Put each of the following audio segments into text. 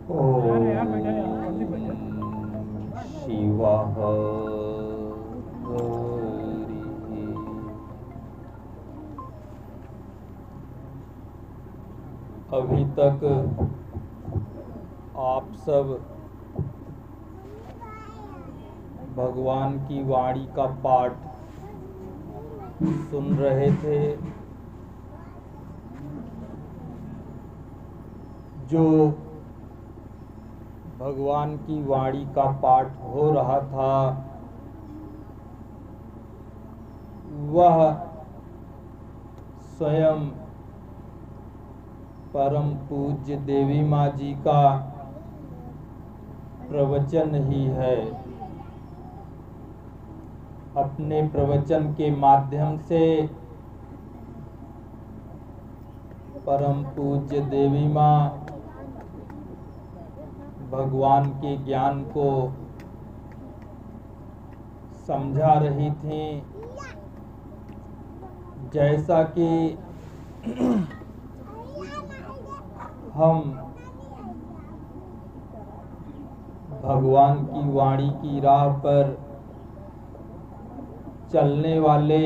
ओम शिवः अभी तक आप सब भगवान की वाणी का पाठ सुन रहे थे। जो भगवान की वाणी का पाठ हो रहा था वह स्वयं परम पूज्य देवी माँ जी का प्रवचन ही है। अपने प्रवचन के माध्यम से परम पूज्य देवी माँ भगवान के ज्ञान को समझा रही थी। जैसा कि हम भगवान की वाणी की राह पर चलने वाले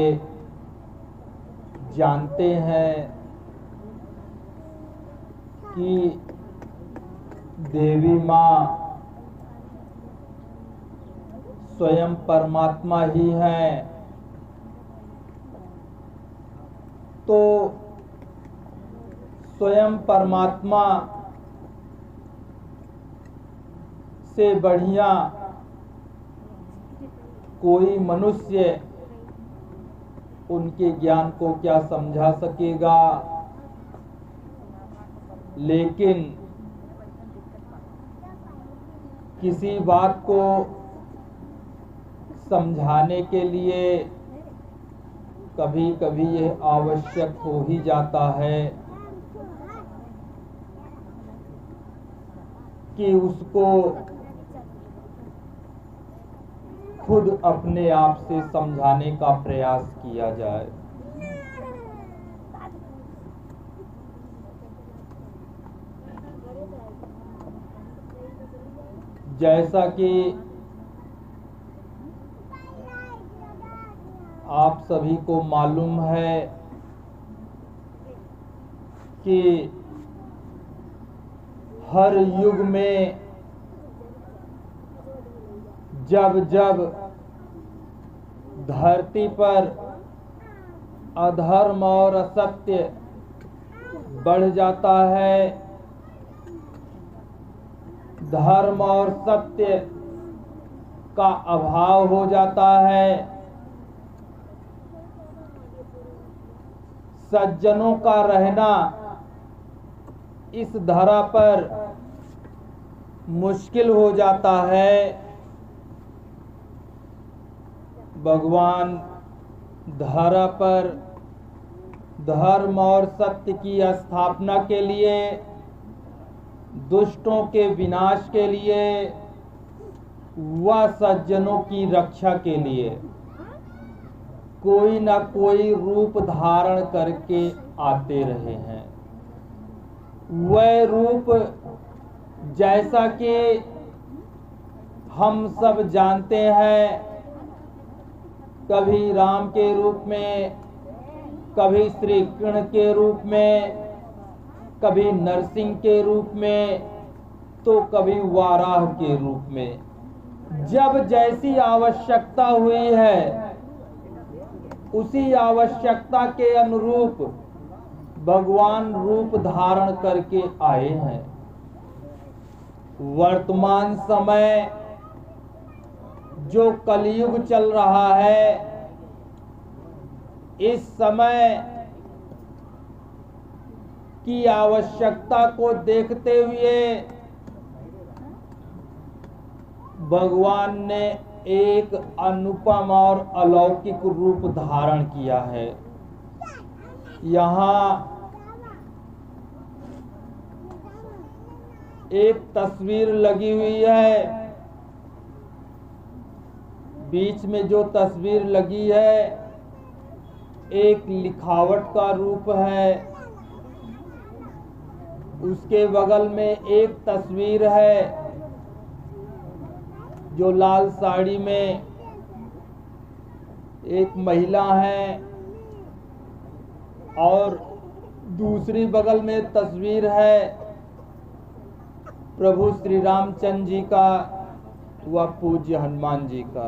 जानते हैं कि देवी माँ स्वयं परमात्मा ही है। तो स्वयं परमात्मा से बढ़िया कोई मनुष्य उनके ज्ञान को क्या समझा सकेगा। लेकिन किसी बात को समझाने के लिए कभी कभी यह आवश्यक हो ही जाता है कि उसको खुद अपने आप से समझाने का प्रयास किया जाए। जैसा कि आप सभी को मालूम है कि हर युग में जब जब धरती पर अधर्म और असत्य बढ़ जाता है, धर्म और सत्य का अभाव हो जाता है, सज्जनों का रहना इस धरा पर मुश्किल हो जाता है, भगवान धरा पर धर्म और सत्य की स्थापना के लिए, दुष्टों के विनाश के लिए व सज्जनों की रक्षा के लिए कोई न कोई रूप धारण करके आते रहे हैं। वह रूप जैसा कि हम सब जानते हैं, कभी राम के रूप में, कभी श्री कृष्ण के रूप में, कभी नरसिंह के रूप में, तो कभी वाराह के रूप में। जब जैसी आवश्यकता हुई है उसी आवश्यकता के अनुरूप भगवान रूप धारण करके आए हैं। वर्तमान समय जो कलयुग चल रहा है, इस समय की आवश्यकता को देखते हुए भगवान ने एक अनुपम और अलौकिक रूप धारण किया है। यहाँ एक तस्वीर लगी हुई है, बीच में जो तस्वीर लगी है एक लिखावट का रूप है। उसके बगल में एक तस्वीर है जो लाल साड़ी में एक महिला है और दूसरी बगल में तस्वीर है प्रभु श्री रामचंद्र जी का व पूज्य हनुमान जी का।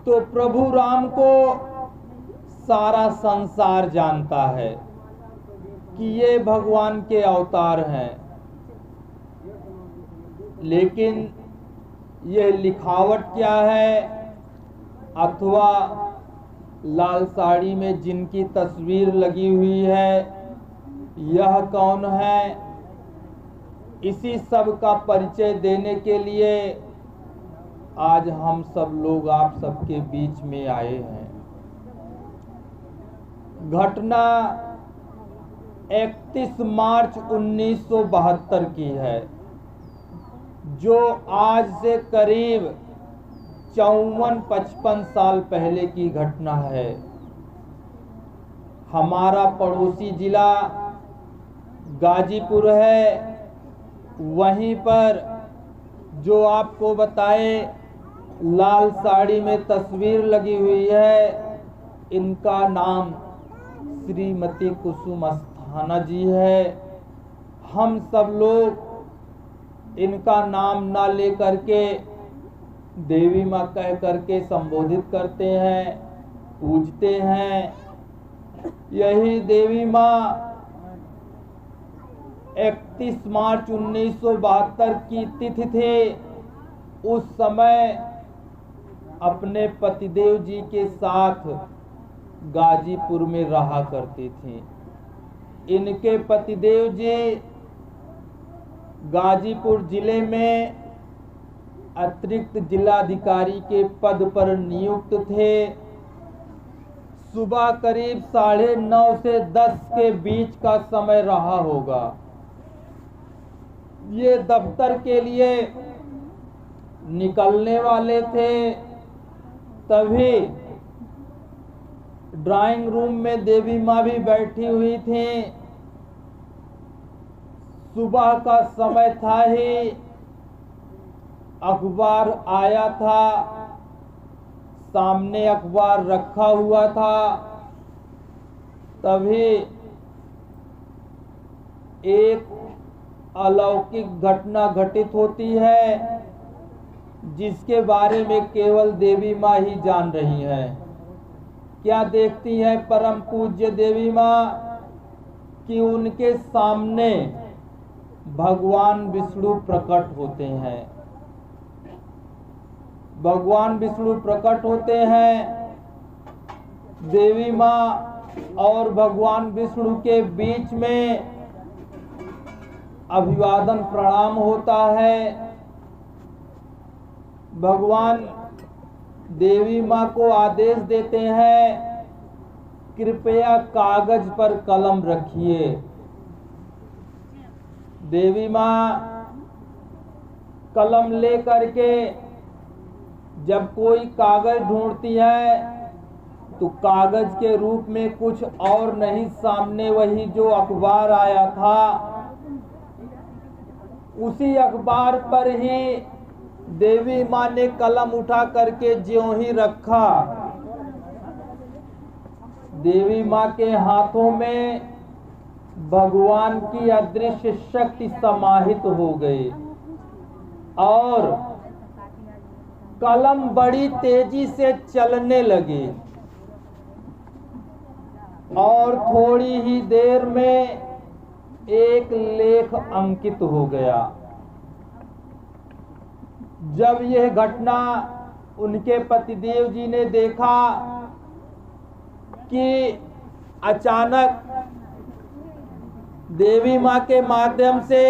तो प्रभु राम को सारा संसार जानता है कि ये भगवान के अवतार हैं, लेकिन ये लिखावट क्या है अथवा लाल साड़ी में जिनकी तस्वीर लगी हुई है यह कौन है, इसी सब का परिचय देने के लिए आज हम सब लोग आप सबके बीच में आए हैं। घटना 31 मार्च 1972 की है, जो आज से करीब 54-55 साल पहले की घटना है। हमारा पड़ोसी जिला गाजीपुर है, वहीं पर जो आपको बताए लाल साड़ी में तस्वीर लगी हुई है, इनका नाम श्रीमती कुसुम अस्थाना जी है। हम सब लोग इनका नाम ना लेकर के देवी माँ कह करके संबोधित करते हैं, पूजते हैं। यही देवी माँ 31 मार्च 1972 की तिथि थी। उस समय अपने पतिदेव जी के साथ गाजीपुर में रहा करती थी। इनके पतिदेव जी गाजीपुर जिले में अतिरिक्त जिलाधिकारी के पद पर नियुक्त थे। सुबह करीब 9:30 से 10 के बीच का समय रहा होगा। ये दफ्तर के लिए निकलने वाले थे, तभी ड्राइंग रूम में देवी माँ भी बैठी हुई थी। सुबह का समय था ही, अखबार आया था, सामने अखबार रखा हुआ था। तभी एक अलौकिक घटना घटित होती है, जिसके बारे में केवल देवी माँ ही जान रही है। क्या देखती है परम पूज्य देवी माँ कि उनके सामने भगवान विष्णु प्रकट होते हैं। भगवान विष्णु प्रकट होते हैं। देवी माँ और भगवान विष्णु के बीच में अभिवादन प्रणाम होता है। भगवान देवी माँ को आदेश देते हैं, कृपया कागज पर कलम रखिए। देवी माँ कलम ले करके जब कोई कागज ढूंढती है तो कागज के रूप में कुछ और नहीं, सामने वही जो अखबार आया था उसी अखबार पर ही देवी माँ ने कलम उठा करके ज्यों ही रखा, देवी माँ के हाथों में भगवान की अदृश्य शक्ति समाहित हो गई और कलम बड़ी तेजी से चलने लगी और थोड़ी ही देर में एक लेख अंकित हो गया। जब यह घटना उनके पतिदेव जी ने देखा कि अचानक देवी माँ के माध्यम से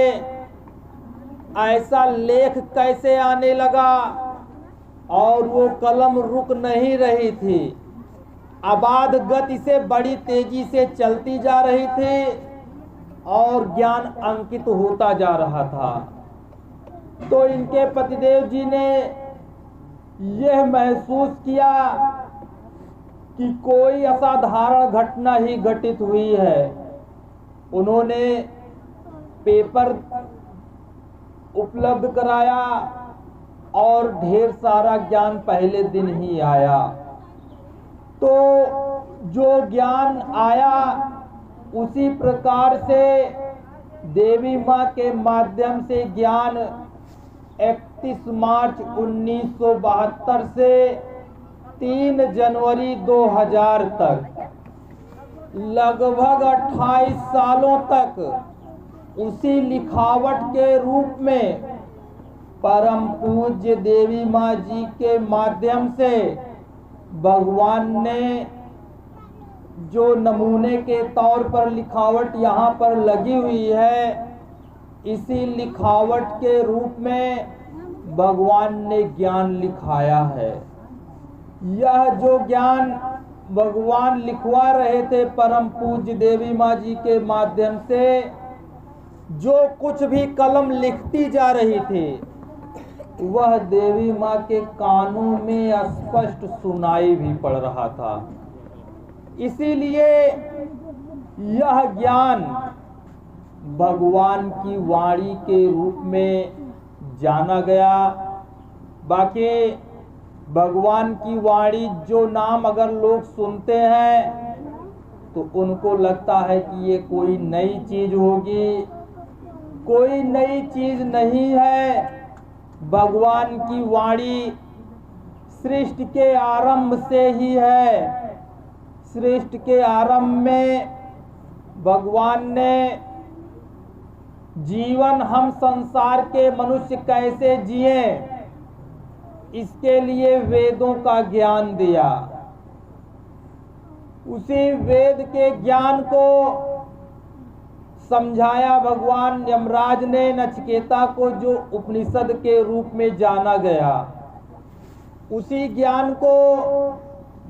ऐसा लेख कैसे आने लगा और वो कलम रुक नहीं रही थी, अबाध गति से बड़ी तेजी से चलती जा रही थी और ज्ञान अंकित होता जा रहा था। तो इनके पतिदेव जी ने यह महसूस किया कि कोई असाधारण घटना ही घटित हुई है। उन्होंने पेपर उपलब्ध कराया और ढेर सारा ज्ञान पहले दिन ही आया। तो जो ज्ञान आया उसी प्रकार से देवी माँ के माध्यम से ज्ञान 31 मार्च 1972 से 3 जनवरी 2000 तक लगभग 28 सालों तक उसी लिखावट के रूप में परम पूज्य देवी माँ जी के माध्यम से भगवान ने जो नमूने के तौर पर लिखावट यहाँ पर लगी हुई है, इसी लिखावट के रूप में भगवान ने ज्ञान लिखाया है। यह जो ज्ञान भगवान लिखवा रहे थे परम पूज्य देवी माँ जी के माध्यम से, जो कुछ भी कलम लिखती जा रही थी वह देवी माँ के कानों में स्पष्ट सुनाई भी पड़ रहा था। इसीलिए यह ज्ञान भगवान की वाणी के रूप में जाना गया। बाकी भगवान की वाणी जो नाम अगर लोग सुनते हैं तो उनको लगता है कि ये कोई नई चीज होगी। कोई नई चीज नहीं है। भगवान की वाणी सृष्टि के आरंभ से ही है। सृष्टि के आरंभ में भगवान ने जीवन हम संसार के मनुष्य कैसे जिए इसके लिए वेदों का ज्ञान दिया। उसी वेद के ज्ञान को समझाया भगवान यमराज ने नचिकेता को, जो उपनिषद के रूप में जाना गया। उसी ज्ञान को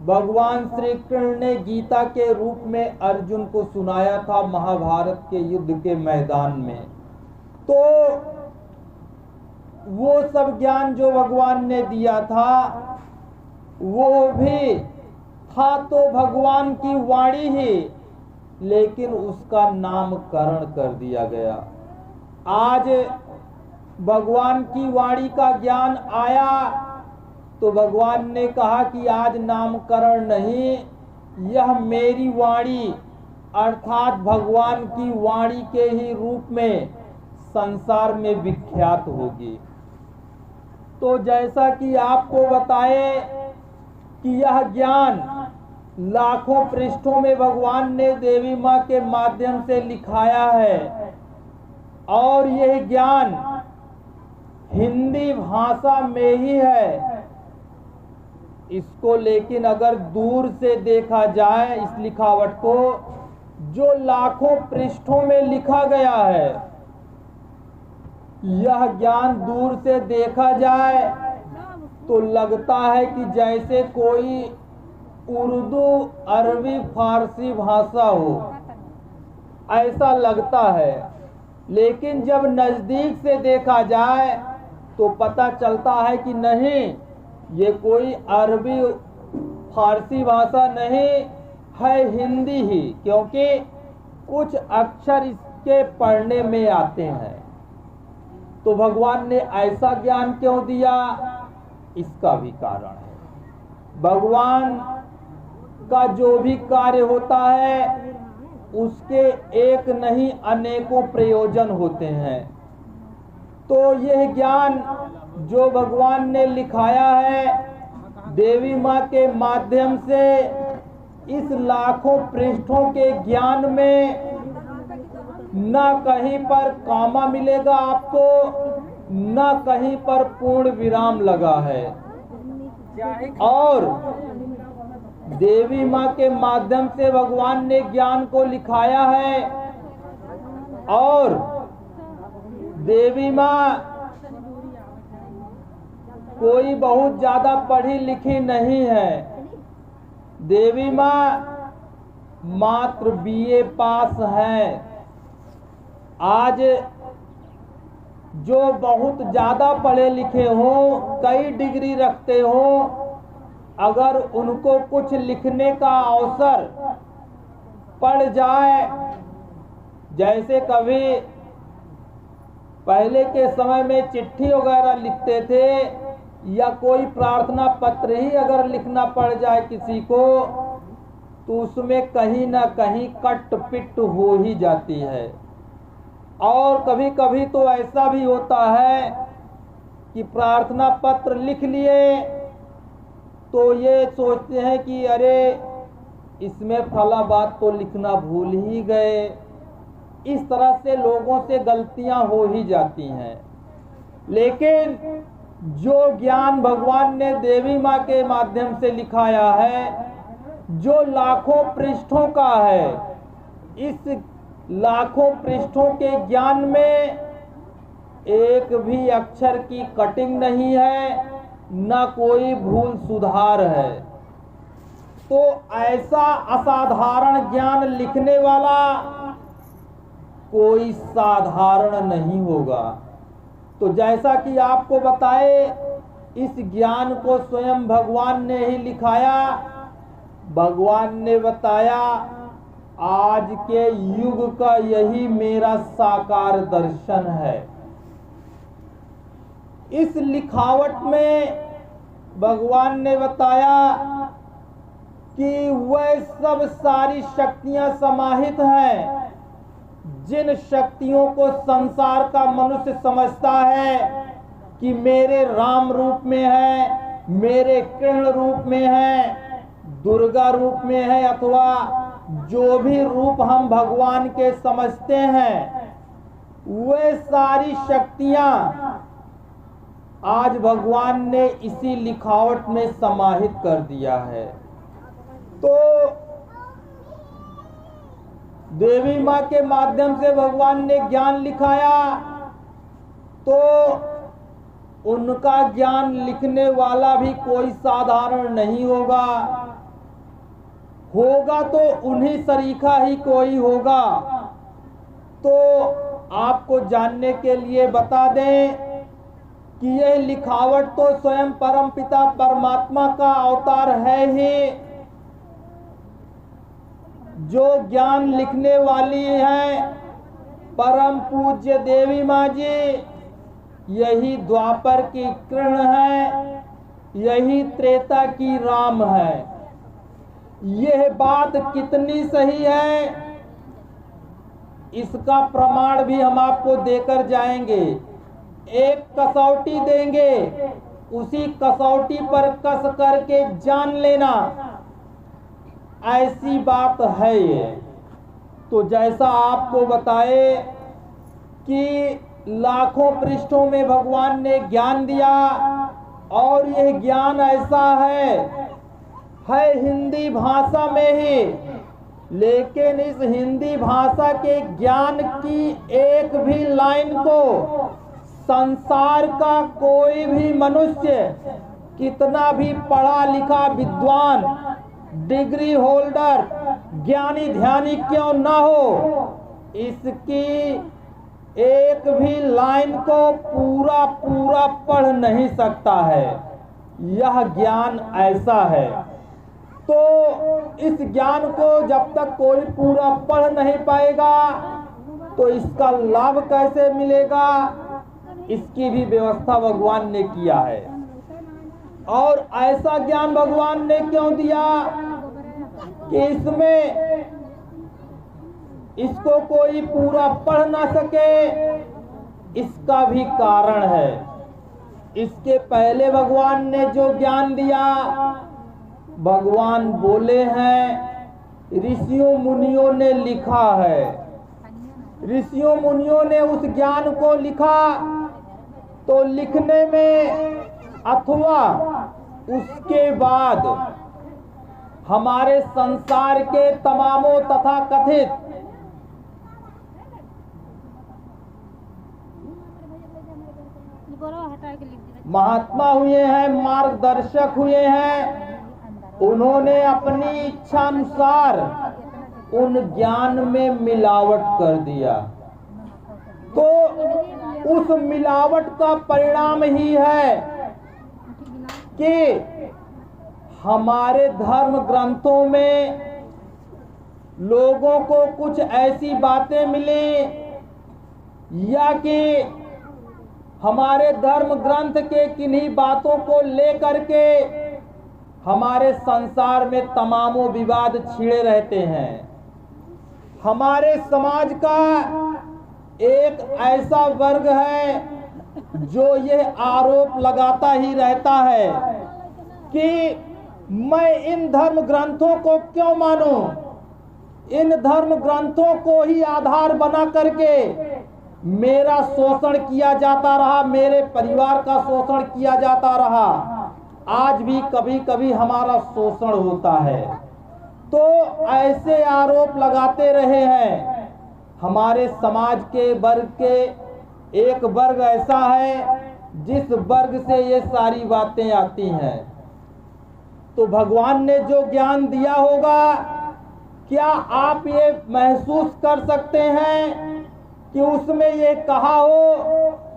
भगवान श्री कृष्ण ने गीता के रूप में अर्जुन को सुनाया था महाभारत के युद्ध के मैदान में। तो वो सब ज्ञान जो भगवान ने दिया था वो भी था तो भगवान की वाणी ही, लेकिन उसका नामकरण कर दिया गया। आज भगवान की वाणी का ज्ञान आया तो भगवान ने कहा कि आज नामकरण नहीं, यह मेरी वाणी अर्थात भगवान की वाणी के ही रूप में संसार में विख्यात होगी। तो जैसा कि आपको बताए कि यह ज्ञान लाखों पृष्ठों में भगवान ने देवी माँ के माध्यम से लिखाया है और यह ज्ञान हिंदी भाषा में ही है। इसको लेकिन अगर दूर से देखा जाए इस लिखावट को, जो लाखों पृष्ठों में लिखा गया है, यह ज्ञान दूर से देखा जाए तो लगता है कि जैसे कोई उर्दू, अरबी, फारसी भाषा हो, ऐसा लगता है। लेकिन जब नजदीक से देखा जाए तो पता चलता है कि नहीं, ये कोई अरबी फारसी भाषा नहीं है, हिंदी ही, क्योंकि कुछ अक्षर इसके पढ़ने में आते हैं। तो भगवान ने ऐसा ज्ञान क्यों दिया, इसका भी कारण है। भगवान का जो भी कार्य होता है उसके एक नहीं अनेकों प्रयोजन होते हैं। तो यह ज्ञान जो भगवान ने लिखाया है देवी माँ के माध्यम से, इस लाखों पृष्ठों के ज्ञान में न कहीं पर कॉमा मिलेगा आपको, न कहीं पर पूर्ण विराम लगा है। और देवी माँ के माध्यम से भगवान ने ज्ञान को लिखाया है और देवी माँ कोई बहुत ज्यादा पढ़ी लिखी नहीं है। देवी माँ मात्र बीए पास है। आज जो बहुत ज्यादा पढ़े लिखे हों, कई डिग्री रखते हों, अगर उनको कुछ लिखने का अवसर पड़ जाए, जैसे कभी पहले के समय में चिट्ठी वगैरह लिखते थे या कोई प्रार्थना पत्र ही अगर लिखना पड़ जाए किसी को तो उसमें कहीं ना कहीं कट पिट हो ही जाती है। और कभी कभी तो ऐसा भी होता है कि प्रार्थना पत्र लिख लिए तो ये सोचते हैं कि अरे इसमें फला बात तो लिखना भूल ही गए। इस तरह से लोगों से गलतियां हो ही जाती हैं। लेकिन जो ज्ञान भगवान ने देवी माँ के माध्यम से लिखाया है, जो लाखों पृष्ठों का है, इस लाखों पृष्ठों के ज्ञान में एक भी अक्षर की कटिंग नहीं है, न कोई भूल सुधार है। तो ऐसा असाधारण ज्ञान लिखने वाला कोई साधारण नहीं होगा। तो जैसा कि आपको बताए, इस ज्ञान को स्वयं भगवान ने ही लिखाया। भगवान ने बताया आज के युग का यही मेरा साकार दर्शन है। इस लिखावट में भगवान ने बताया कि वह सब सारी शक्तियां समाहित हैं जिन शक्तियों को संसार का मनुष्य समझता है कि मेरे राम रूप में है, मेरे कृष्ण रूप में है, दुर्गा रूप में है, अथवा जो भी रूप हम भगवान के समझते हैं, वे सारी शक्तियां आज भगवान ने इसी लिखावट में समाहित कर दिया है। तो देवी माँ के माध्यम से भगवान ने ज्ञान लिखाया, तो उनका ज्ञान लिखने वाला भी कोई साधारण नहीं होगा। होगा तो उन्हीं सरीखा ही कोई होगा। तो आपको जानने के लिए बता दें कि यह लिखावट तो स्वयं परमपिता परमात्मा का अवतार है ही। जो ज्ञान लिखने वाली है परम पूज्य देवी माँ जी, यही द्वापर की कृष्ण है, यही त्रेता की राम है। यह बात कितनी सही है, इसका प्रमाण भी हम आपको देकर जाएंगे। एक कसौटी देंगे, उसी कसौटी पर कस करके जान लेना, ऐसी बात है ये। तो जैसा आपको बताए कि लाखों पृष्ठों में भगवान ने ज्ञान दिया, और यह ज्ञान ऐसा है हिंदी भाषा में ही। लेकिन इस हिंदी भाषा के ज्ञान की एक भी लाइन को संसार का कोई भी मनुष्य, कितना भी पढ़ा लिखा विद्वान, डिग्री होल्डर, ज्ञानी ध्यानी क्यों ना हो, इसकी एक भी लाइन को पूरा पूरा पढ़ नहीं सकता है। यह ज्ञान ऐसा है। तो इस ज्ञान को जब तक कोई पूरा पढ़ नहीं पाएगा तो इसका लाभ कैसे मिलेगा, इसकी भी व्यवस्था भगवान ने किया है। और ऐसा ज्ञान भगवान ने क्यों दिया कि इसमें इसको कोई पूरा पढ़ ना सके, इसका भी कारण है। इसके पहले भगवान ने जो ज्ञान दिया, भगवान बोले हैं, ऋषियों मुनियों ने लिखा है। ऋषियों मुनियों ने उस ज्ञान को लिखा, तो लिखने में अथवा उसके बाद हमारे संसार के तमामों तथा कथित महात्मा हुए हैं, मार्गदर्शक हुए हैं, उन्होंने अपनी इच्छा अनुसार उन ज्ञान में मिलावट कर दिया। तो उस मिलावट का परिणाम ही है कि हमारे धर्म ग्रंथों में लोगों को कुछ ऐसी बातें मिली, या कि हमारे धर्म ग्रंथ के किन्हीं बातों को लेकर के हमारे संसार में तमामों विवाद छिड़े रहते हैं। हमारे समाज का एक ऐसा वर्ग है जो ये आरोप लगाता ही रहता है कि मैं इन धर्म ग्रंथों को क्यों मानूं, इन धर्म ग्रंथों को ही आधार बना करके मेरा शोषण किया जाता रहा, मेरे परिवार का शोषण किया जाता रहा, आज भी कभी कभी हमारा शोषण होता है। तो ऐसे आरोप लगाते रहे हैं। हमारे समाज के वर्ग के एक वर्ग ऐसा है जिस वर्ग से ये सारी बातें आती हैं। तो भगवान ने जो ज्ञान दिया होगा, क्या आप ये महसूस कर सकते हैं कि उसमें ये कहा हो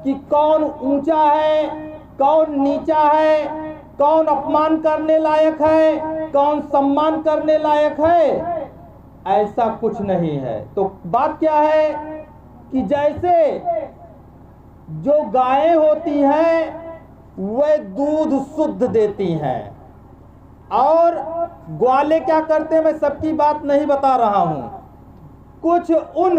कि कौन ऊंचा है, कौन नीचा है, कौन अपमान करने लायक है, कौन सम्मान करने लायक है? ऐसा कुछ नहीं है। तो बात क्या है कि जैसे जो गायें होती हैं वह दूध शुद्ध देती हैं और ग्वाले क्या करते हैं, मैं सबकी बात नहीं बता रहा हूं, कुछ उन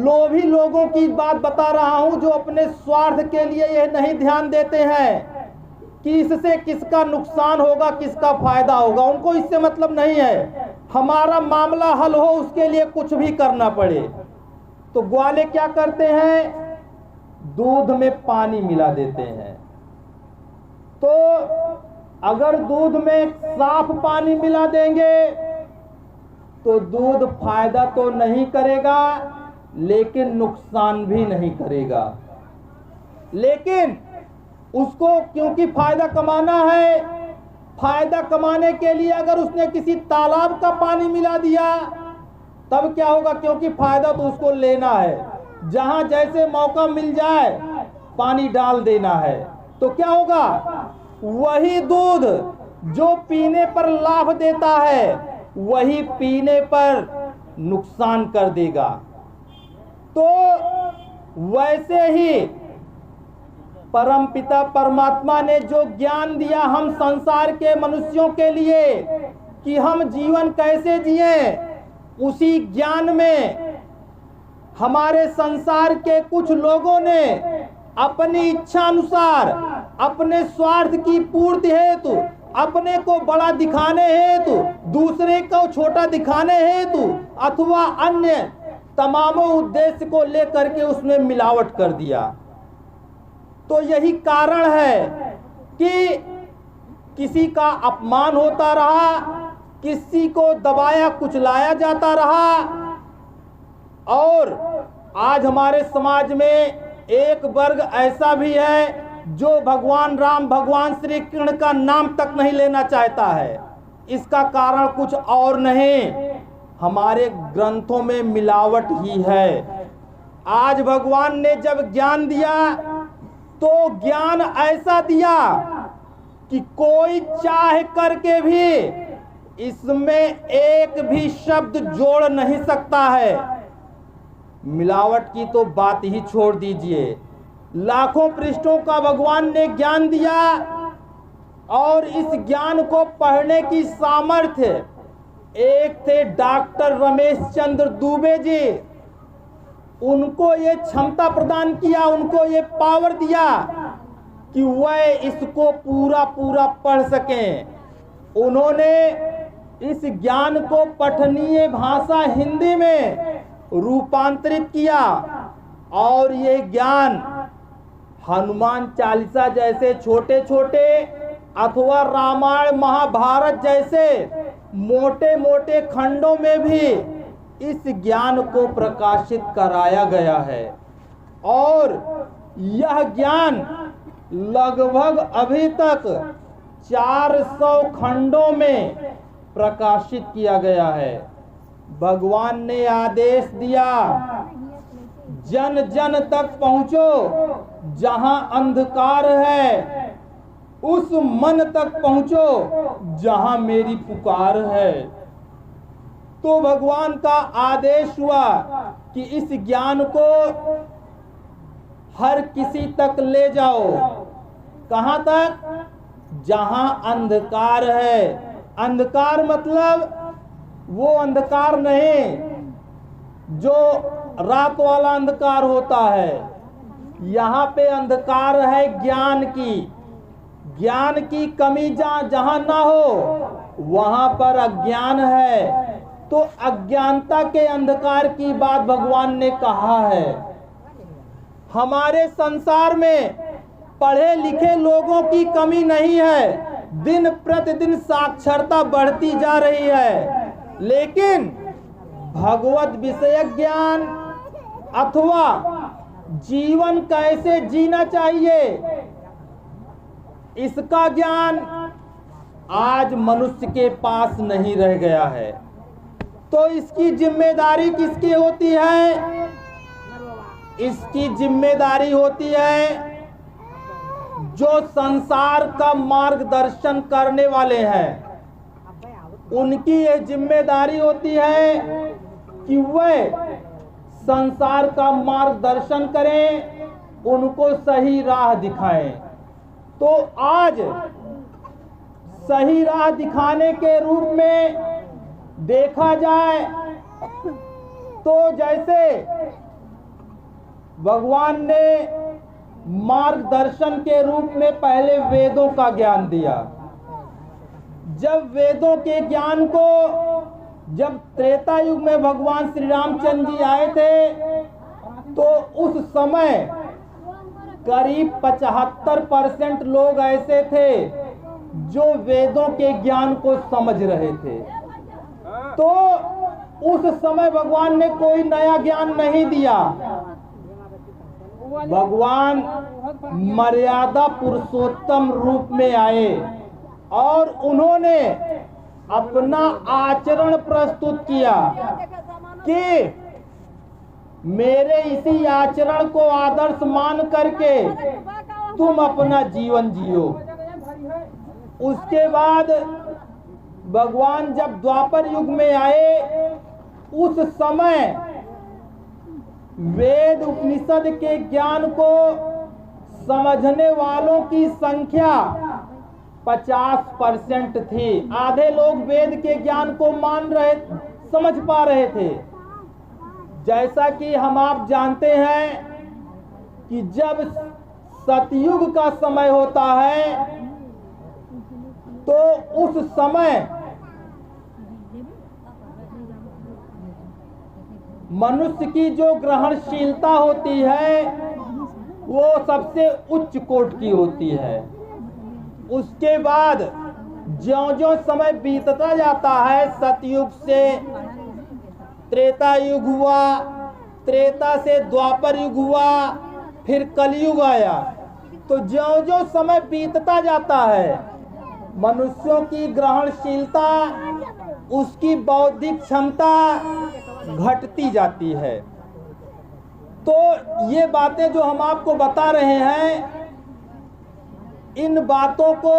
लोभी लोगों की बात बता रहा हूं जो अपने स्वार्थ के लिए यह नहीं ध्यान देते हैं कि इससे किसका नुकसान होगा, किसका फायदा होगा। उनको इससे मतलब नहीं है, हमारा मामला हल हो उसके लिए कुछ भी करना पड़े। तो ग्वाले क्या करते हैं, दूध में पानी मिला देते हैं। तो अगर दूध में साफ पानी मिला देंगे तो दूध फायदा तो नहीं करेगा लेकिन नुकसान भी नहीं करेगा। लेकिन उसको क्योंकि फायदा कमाना है, फायदा कमाने के लिए अगर उसने किसी तालाब का पानी मिला दिया तब क्या होगा, क्योंकि फायदा तो उसको लेना है, जहां जैसे मौका मिल जाए पानी डाल देना है। तो क्या होगा, वही दूध जो पीने पर लाभ देता है वही पीने पर नुकसान कर देगा। तो वैसे ही परमपिता परमात्मा ने जो ज्ञान दिया हम संसार के मनुष्यों के लिए कि हम जीवन कैसे जिए, उसी ज्ञान में हमारे संसार के कुछ लोगों ने अपनी इच्छा अनुसार, अपने स्वार्थ की पूर्ति हेतु, अपने को बड़ा दिखाने हेतु, दूसरे को छोटा दिखाने हेतु अथवा अन्य तमामों उद्देश्य को लेकर के उसमें मिलावट कर दिया। तो यही कारण है कि किसी का अपमान होता रहा, किसी को दबाया कुचलाया जाता रहा। और आज हमारे समाज में एक वर्ग ऐसा भी है जो भगवान राम, भगवान श्री कृष्ण का नाम तक नहीं लेना चाहता है। इसका कारण कुछ और नहीं, हमारे ग्रंथों में मिलावट ही है। आज भगवान ने जब ज्ञान दिया तो ज्ञान ऐसा दिया कि कोई चाह करके भी इसमें एक भी शब्द जोड़ नहीं सकता है। मिलावट की तो बात ही छोड़ दीजिए, लाखों पृष्ठों का भगवान ने ज्ञान दिया और इस ज्ञान को पढ़ने की सामर्थ्य एक थे डॉक्टर रमेश चंद्र दुबे जी, उनको ये क्षमता प्रदान किया, उनको ये पावर दिया कि वह इसको पूरा पूरा पढ़ सकें। उन्होंने इस ज्ञान को पठनीय भाषा हिंदी में रूपांतरित किया और ये ज्ञान हनुमान चालीसा जैसे छोटे छोटे अथवा रामायण महाभारत जैसे मोटे मोटे खंडों में भी इस ज्ञान को प्रकाशित कराया गया है। और यह ज्ञान लगभग अभी तक 400 खंडों में प्रकाशित किया गया है। भगवान ने आदेश दिया, जन जन तक पहुंचो, जहां अंधकार है उस मन तक पहुंचो जहां मेरी पुकार है। तो भगवान का आदेश हुआ कि इस ज्ञान को हर किसी तक ले जाओ। कहां तक? जहां अंधकार है। अंधकार मतलब वो अंधकार नहीं जो रात वाला अंधकार होता है। यहाँ पे अंधकार है ज्ञान की। ज्ञान की कमी जहां ना हो वहां पर अज्ञान है। तो अज्ञानता के अंधकार की बात भगवान ने कहा है। हमारे संसार में पढ़े लिखे लोगों की कमी नहीं है। दिन प्रतिदिन साक्षरता बढ़ती जा रही है, लेकिन भगवत विषय ज्ञान अथवा जीवन कैसे जीना चाहिए इसका ज्ञान आज मनुष्य के पास नहीं रह गया है। तो इसकी जिम्मेदारी किसकी होती है? इसकी जिम्मेदारी होती है जो संसार का मार्गदर्शन करने वाले हैं। उनकी ये जिम्मेदारी होती है कि वे संसार का मार्गदर्शन करें, उनको सही राह दिखाएं। तो आज सही राह दिखाने के रूप में देखा जाए तो जैसे भगवान ने मार्गदर्शन के रूप में पहले वेदों का ज्ञान दिया। जब वेदों के ज्ञान को जब त्रेता युग में भगवान श्री रामचंद्र जी आए थे तो उस समय करीब 75% लोग ऐसे थे जो वेदों के ज्ञान को समझ रहे थे। तो उस समय भगवान ने कोई नया ज्ञान नहीं दिया। भगवान मर्यादा पुरुषोत्तम रूप में आए और उन्होंने अपना आचरण प्रस्तुत किया कि मेरे इसी आचरण को आदर्श मान करके तुम अपना जीवन जियो। उसके बाद भगवान जब द्वापर युग में आए उस समय वेद उपनिषद के ज्ञान को समझने वालों की संख्या 50% थी। आधे लोग वेद के ज्ञान को समझ पा रहे थे। जैसा कि हम आप जानते हैं कि जब सतयुग का समय होता है तो उस समय मनुष्य की जो ग्रहणशीलता होती है वो सबसे उच्च कोटि की होती है। उसके बाद ज्यों-ज्यों समय बीतता जाता है, सतयुग से त्रेता युग हुआ, त्रेता से द्वापर युग हुआ, फिर कलयुग आया। तो ज्यों-ज्यों समय बीतता जाता है मनुष्यों की ग्रहणशीलता, उसकी बौद्धिक क्षमता घटती जाती है। तो ये बातें जो हम आपको बता रहे हैं, इन बातों को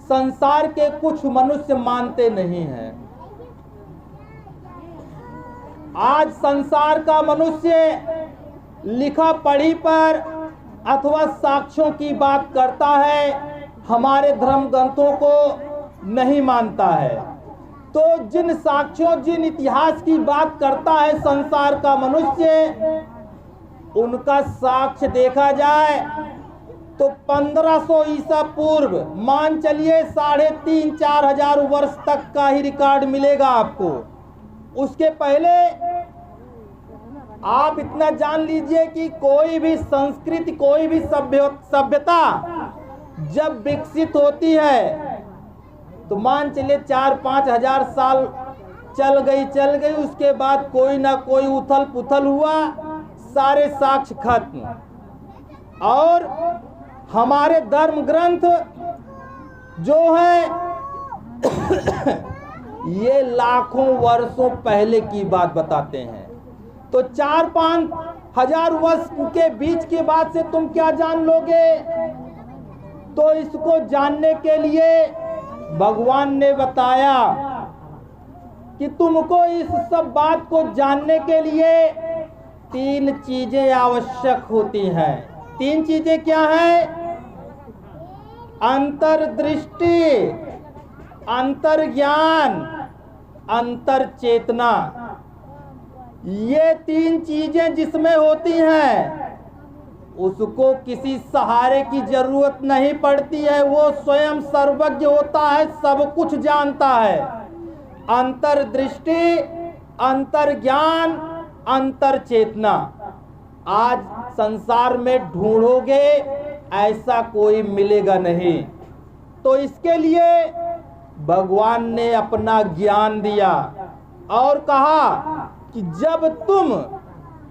संसार के कुछ मनुष्य मानते नहीं हैं। आज संसार का मनुष्य लिखा पढ़ी पर अथवा साक्ष्यों की बात करता है, हमारे धर्म ग्रंथों को नहीं मानता है। तो जिन साक्ष्यों, जिन इतिहास की बात करता है संसार का मनुष्य, उनका साक्ष्य देखा जाए तो 1500 ईसा पूर्व, मान चलिए 3,500-4 हजार वर्ष तक का ही रिकॉर्ड मिलेगा आपको। उसके पहले आप इतना जान लीजिए कि कोई भी संस्कृति, कोई भी सभ्यता जब विकसित होती है तो मान चलिए 4-5 हजार साल चल गई, उसके बाद कोई ना कोई उथल पुथल हुआ, सारे साक्ष्य खत्म। और हमारे धर्म ग्रंथ जो है ये लाखों वर्षों पहले की बात बताते हैं। तो 4-5 हजार वर्ष के बीच के बाद से तुम क्या जान लोगे? तो इसको जानने के लिए भगवान ने बताया कि तुमको इस सब बात को जानने के लिए तीन चीजें आवश्यक होती हैं। तीन चीजें क्या हैं? अंतर्दृष्टि, अंतर्ज्ञान, अंतर चेतना। ये तीन चीजें जिसमें होती हैं उसको किसी सहारे की जरूरत नहीं पड़ती है। वो स्वयं सर्वज्ञ होता है, सब कुछ जानता है। अंतर्दृष्टि, अंतर्ज्ञान, अंतर चेतना। आज संसार में ढूंढोगे ऐसा कोई मिलेगा नहीं। तो इसके लिए भगवान ने अपना ज्ञान दिया और कहा कि जब तुम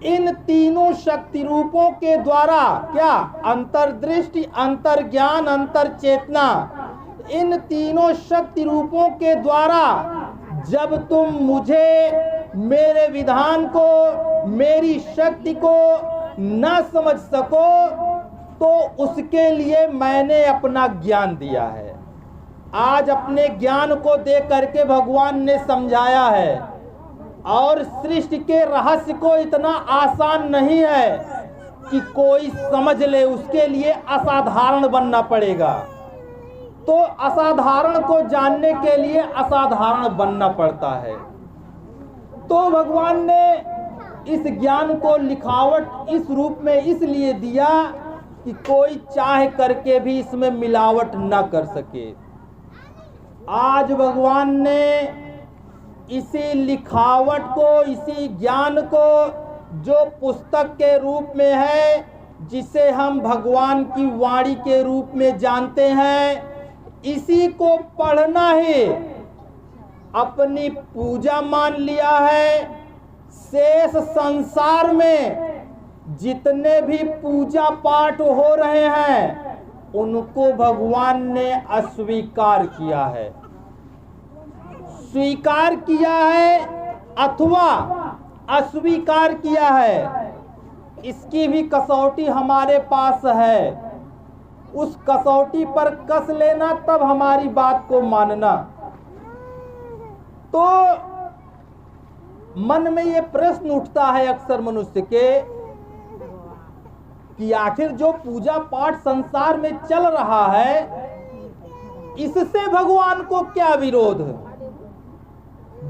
इन तीनों शक्ति रूपों के द्वारा, क्या, अंतर्दृष्टि, अंतर्ज्ञान, अंतर चेतना, इन तीनों शक्ति रूपों के द्वारा जब तुम मुझे, मेरे विधान को, मेरी शक्ति को न समझ सको तो उसके लिए मैंने अपना ज्ञान दिया है। आज अपने ज्ञान को दे करके भगवान ने समझाया है। और सृष्टि के रहस्य को इतना आसान नहीं है कि कोई समझ ले, उसके लिए असाधारण बनना पड़ेगा। तो असाधारण को जानने के लिए असाधारण बनना पड़ता है। तो भगवान ने इस ज्ञान को लिखावट इस रूप में इसलिए दिया कि कोई चाह करके भी इसमें मिलावट न कर सके। आज भगवान ने इसी लिखावट को, इसी ज्ञान को जो पुस्तक के रूप में है, जिसे हम भगवान की वाणी के रूप में जानते हैं, इसी को पढ़ना ही अपनी पूजा मान लिया है। शेष संसार में जितने भी पूजा पाठ हो रहे हैं उनको भगवान ने अस्वीकार किया है। स्वीकार किया है अथवा अस्वीकार किया है, इसकी भी कसौटी हमारे पास है। उस कसौटी पर कस लेना, तब हमारी बात को मानना। तो मन में ये प्रश्न उठता है अक्सर मनुष्य के कि आखिर जो पूजा पाठ संसार में चल रहा है इससे भगवान को क्या विरोध?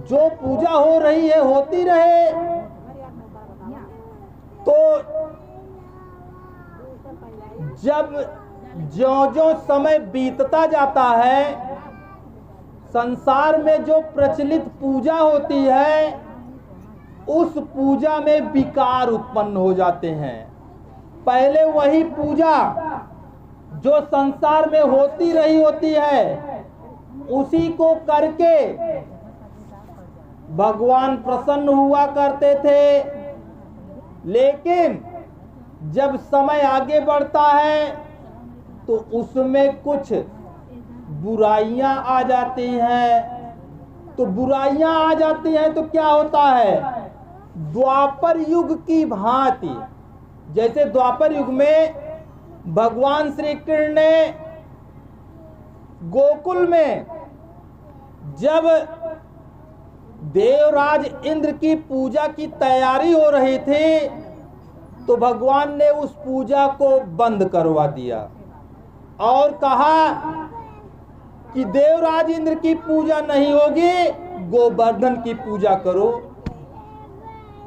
जो पूजा हो रही है होती रहे। तो जब ज्यों-ज्यों समय बीतता जाता है, संसार में जो प्रचलित पूजा होती है उस पूजा में विकार उत्पन्न हो जाते हैं। पहले वही पूजा जो संसार में होती रही होती है उसी को करके भगवान प्रसन्न हुआ करते थे। लेकिन जब समय आगे बढ़ता है तो उसमें कुछ बुराइयां आ जाती हैं। तो बुराइयां आ जाती हैं तो क्या होता है? द्वापर युग की भांति, जैसे द्वापर युग में भगवान श्री कृष्ण ने गोकुल में जब देवराज इंद्र की पूजा की तैयारी हो रही थी तो भगवान ने उस पूजा को बंद करवा दिया और कहा कि देवराज इंद्र की पूजा नहीं होगी, गोवर्धन की पूजा करो।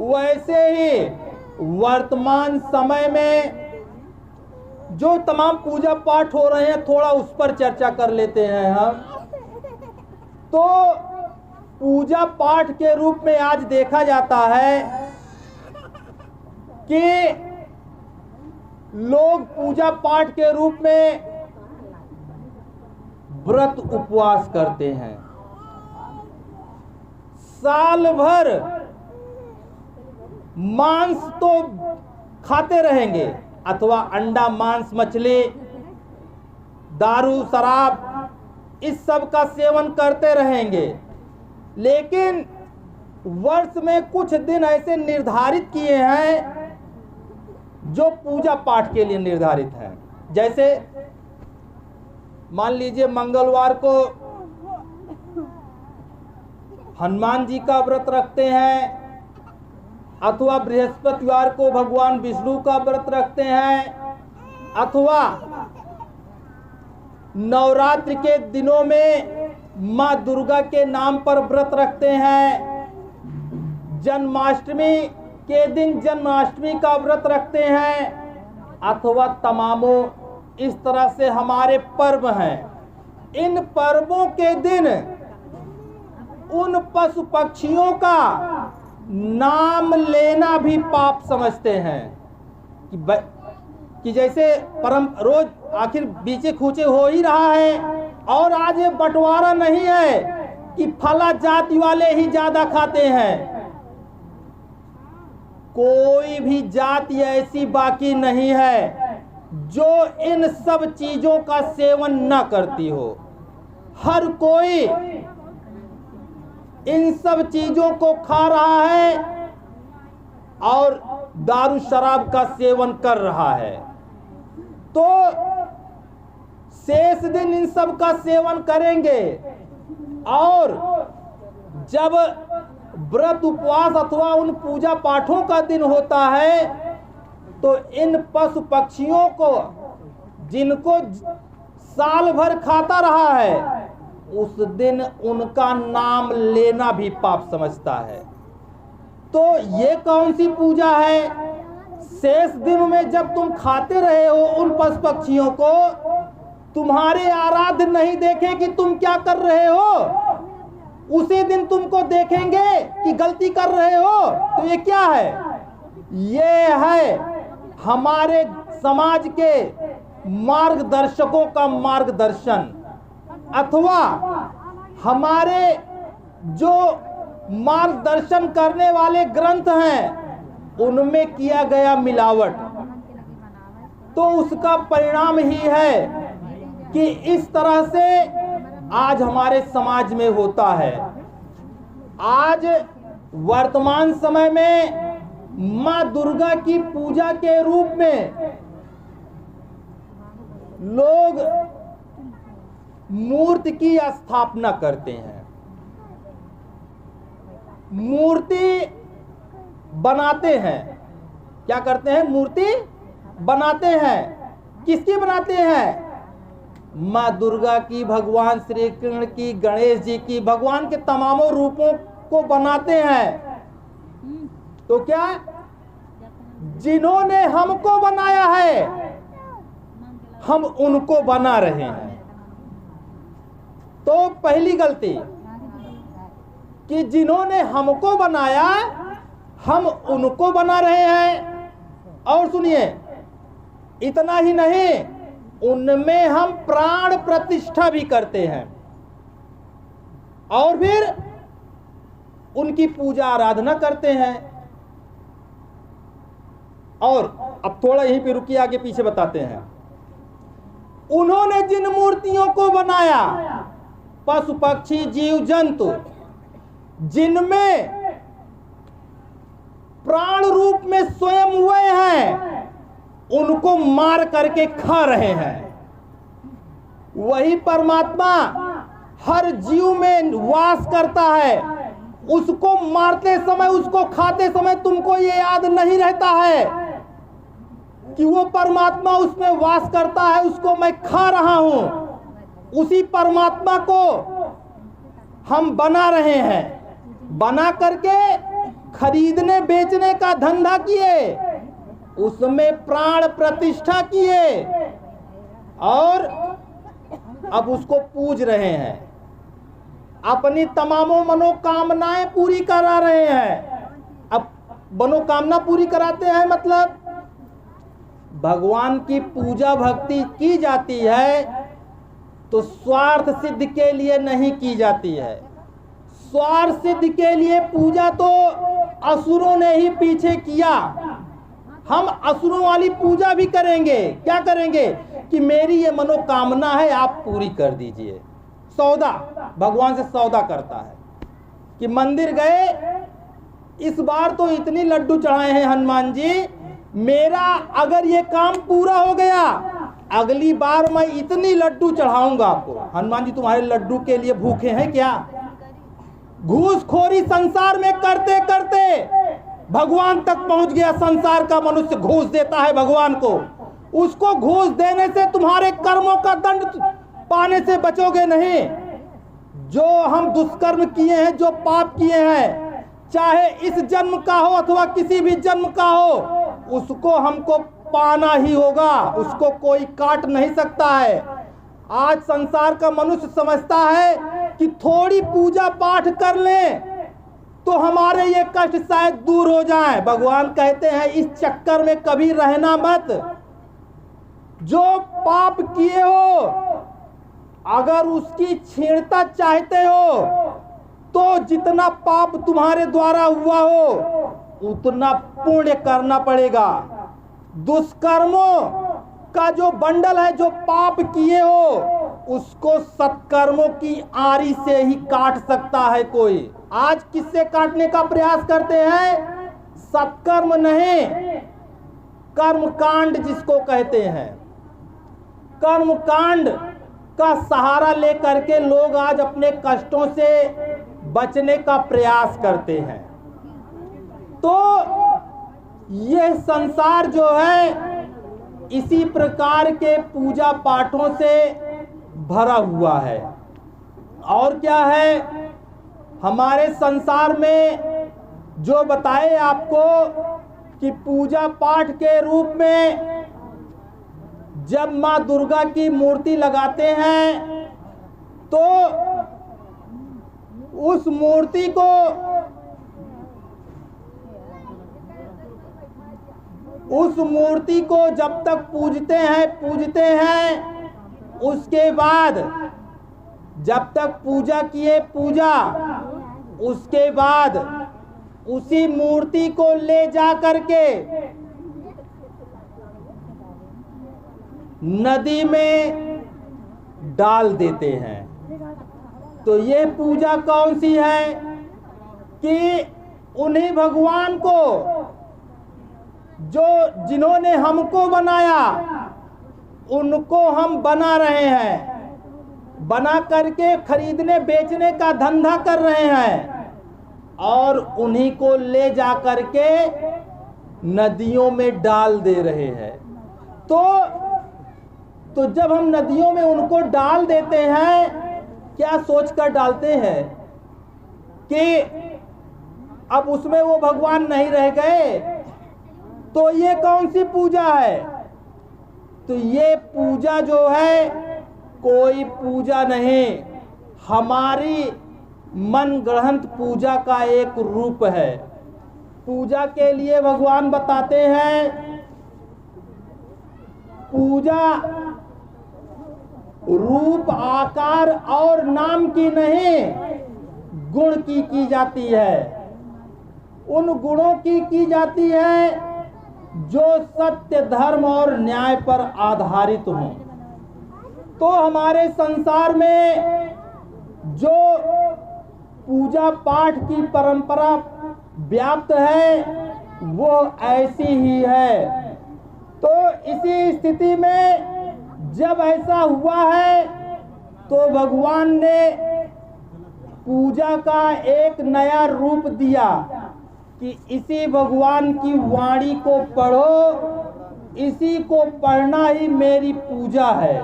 वैसे ही वर्तमान समय में जो तमाम पूजा पाठ हो रहे हैं, थोड़ा उस पर चर्चा कर लेते हैं हम। तो पूजा पाठ के रूप में आज देखा जाता है कि लोग पूजा पाठ के रूप में व्रत उपवास करते हैं। साल भर मांस तो खाते रहेंगे, अथवा अंडा, मांस, मछली, दारू, शराब, इस सब का सेवन करते रहेंगे। लेकिन वर्ष में कुछ दिन ऐसे निर्धारित किए हैं जो पूजा पाठ के लिए निर्धारित हैं। जैसे मान लीजिए मंगलवार को हनुमान जी का व्रत रखते हैं, अथवा बृहस्पतिवार को भगवान विष्णु का व्रत रखते हैं, अथवा नवरात्र के दिनों में माँ दुर्गा के नाम पर व्रत रखते हैं, जन्माष्टमी के दिन जन्माष्टमी का व्रत रखते हैं, अथवा तमामों इस तरह से हमारे पर्व हैं। इन पर्वों के दिन उन पशु पक्षियों का नाम लेना भी पाप समझते हैं कि जैसे परम रोज आखिर बीचे खूचे हो ही रहा है, और आज ये बंटवारा नहीं है कि फला जाति वाले ही ज्यादा खाते हैं। कोई भी जाति ऐसी बाकी नहीं है जो इन सब चीजों का सेवन न करती हो। हर कोई इन सब चीजों को खा रहा है और दारू शराब का सेवन कर रहा है। तो शेष दिन इन सब का सेवन करेंगे, और जब व्रत उपवास अथवा उन पूजा पाठों का दिन होता है तो इन पशु पक्षियों को जिनको साल भर खाता रहा है उस दिन उनका नाम लेना भी पाप समझता है। तो ये कौन सी पूजा है? शेष दिन में जब तुम खाते रहे हो उन पशु पक्षियों को, तुम्हारे आराध्य नहीं देखे कि तुम क्या कर रहे हो, उसी दिन तुमको देखेंगे कि गलती कर रहे हो। तो ये क्या है? ये है हमारे समाज के मार्गदर्शकों का मार्गदर्शन, अथवा हमारे जो मार्गदर्शन करने वाले ग्रंथ हैं उनमें किया गया मिलावट। तो उसका परिणाम ही है कि इस तरह से आज हमारे समाज में होता है। आज वर्तमान समय में माँ दुर्गा की पूजा के रूप में लोग मूर्ति की स्थापना करते हैं, मूर्ति बनाते हैं। क्या करते हैं? मूर्ति बनाते हैं। किसकी बनाते हैं? माँ दुर्गा की, भगवान श्री कृष्ण की, गणेश जी की, भगवान के तमामों रूपों को बनाते हैं। तो क्या जिन्होंने हमको बनाया है हम उनको बना रहे हैं। तो पहली गलती कि जिन्होंने हमको बनाया हम उनको बना रहे हैं। और सुनिए, इतना ही नहीं, उनमें हम प्राण प्रतिष्ठा भी करते हैं और फिर उनकी पूजा आराधना करते हैं। और अब थोड़ा यहीं पे रुकिए, आगे पीछे बताते हैं। उन्होंने जिन मूर्तियों को बनाया, पशु पक्षी जीव जंतु जिनमें प्राण रूप में स्वयं हुए हैं, उनको मार करके खा रहे हैं। वही परमात्मा हर जीव में वास करता है। उसको मारते समय, उसको खाते समय तुमको ये याद नहीं रहता है कि वो परमात्मा उसमें वास करता है, उसको मैं खा रहा हूं। उसी परमात्मा को हम बना रहे हैं, बना करके खरीदने बेचने का धंधा किए, उसमें प्राण प्रतिष्ठा किए और अब उसको पूज रहे हैं, अपनी तमामों मनोकामनाएं पूरी करा रहे हैं। अब मनोकामना पूरी कराते हैं मतलब भगवान की पूजा भक्ति की जाती है तो स्वार्थ सिद्ध के लिए नहीं की जाती है। स्वार्थ सिद्ध के लिए पूजा तो असुरों ने ही पीछे किया। हम असुरों वाली पूजा भी करेंगे। क्या करेंगे कि मेरी ये मनोकामना है, आप पूरी कर दीजिए। सौदा, भगवान से सौदा करता है कि मंदिर गए, इस बार तो इतनी लड्डू चढ़ाए हैं हनुमान जी, मेरा अगर ये काम पूरा हो गया अगली बार मैं इतनी लड्डू चढ़ाऊंगा आपको। हनुमान जी तुम्हारे लड्डू के लिए भूखे हैं क्या? घूसखोरी संसार में करते करते भगवान तक पहुंच गया, संसार का मनुष्य घूस देता है भगवान को। उसको घूस देने से तुम्हारे कर्मों का दंड पाने से बचोगे नहीं। जो हम दुष्कर्म किए हैं, जो पाप किए हैं, चाहे इस जन्म का हो अथवा किसी भी जन्म का हो, उसको हमको पाना ही होगा, उसको कोई काट नहीं सकता है। आज संसार का मनुष्य समझता है कि थोड़ी पूजा पाठ कर लें तो हमारे ये कष्ट शायद दूर हो जाए। भगवान कहते हैं इस चक्कर में कभी रहना मत। जो पाप किए हो, अगर उसकी क्षीणता चाहते हो तो जितना पाप तुम्हारे द्वारा हुआ हो उतना पुण्य करना पड़ेगा। दुष्कर्मों का जो बंडल है, जो पाप किए हो, उसको सत्कर्मों की आरी से ही काट सकता है कोई। आज किससे काटने का प्रयास करते हैं? सत्कर्म नहीं, कर्मकांड जिसको कहते हैं। कर्मकांड का सहारा लेकर के लोग आज अपने कष्टों से बचने का प्रयास करते हैं। तो यह संसार जो है इसी प्रकार के पूजा पाठों से भरा हुआ है। और क्या है, हमारे संसार में जो बताए आपको कि पूजा पाठ के रूप में जब माँ दुर्गा की मूर्ति लगाते हैं तो उस मूर्ति को जब तक पूजते हैं, उसके बाद जब तक पूजा किए पूजा, उसके बाद उसी मूर्ति को ले जा करके नदी में डाल देते हैं। तो ये पूजा कौन सी है कि उन्हीं भगवान को जो जिन्होंने हमको बनाया उनको हम बना रहे हैं, बना करके खरीदने बेचने का धंधा कर रहे हैं और उन्हीं को ले जा करके नदियों में डाल दे रहे हैं। तो जब हम नदियों में उनको डाल देते हैं, क्या सोचकर डालते हैं कि अब उसमें वो भगवान नहीं रह गए? तो ये कौन सी पूजा है? तो ये पूजा जो है कोई पूजा नहीं, हमारी मन गढ़ंत पूजा का एक रूप है। पूजा के लिए भगवान बताते हैं, पूजा रूप आकार और नाम की नहीं, गुण की जाती है। उन गुणों की जाती है जो सत्य, धर्म और न्याय पर आधारित हों। तो हमारे संसार में जो पूजा पाठ की परंपरा व्याप्त है वो ऐसी ही है। तो इसी स्थिति में जब ऐसा हुआ है तो भगवान ने पूजा का एक नया रूप दिया कि इसी भगवान की वाणी को पढ़ो, इसी को पढ़ना ही मेरी पूजा है।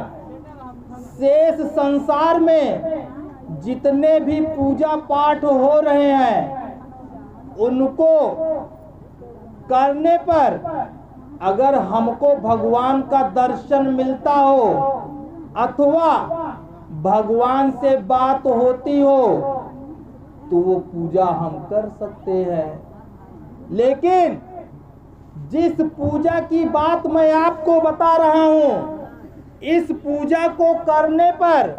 शेष संसार में जितने भी पूजा पाठ हो रहे हैं उनको करने पर अगर हमको भगवान का दर्शन मिलता हो अथवा भगवान से बात होती हो तो वो पूजा हम कर सकते हैं। लेकिन जिस पूजा की बात मैं आपको बता रहा हूं, इस पूजा को करने पर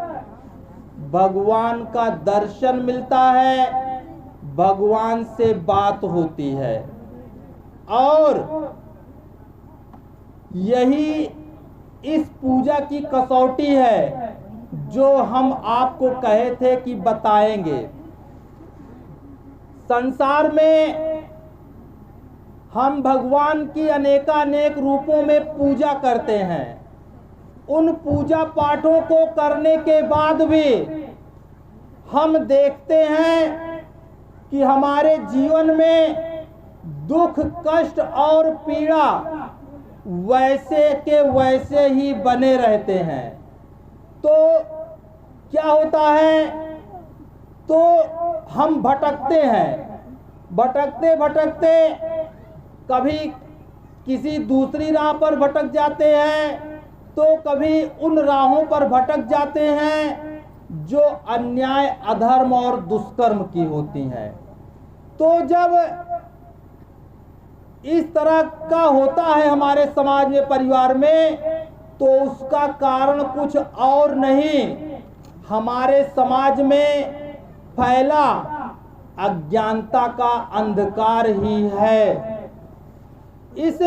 भगवान का दर्शन मिलता है, भगवान से बात होती है। और यही इस पूजा की कसौटी है जो हम आपको कहे थे कि बताएंगे। संसार में हम भगवान की अनेकानेक रूपों में पूजा करते हैं। उन पूजा पाठों को करने के बाद भी हम देखते हैं कि हमारे जीवन में दुख कष्ट और पीड़ा वैसे के वैसे ही बने रहते हैं। तो क्या होता है, तो हम भटकते हैं, भटकते भटकते कभी किसी दूसरी राह पर भटक जाते हैं, तो कभी उन राहों पर भटक जाते हैं जो अन्याय अधर्म और दुष्कर्म की होती हैं। तो जब इस तरह का होता है हमारे समाज में, परिवार में, तो उसका कारण कुछ और नहीं, हमारे समाज में फैला अज्ञानता का अंधकार ही है। इस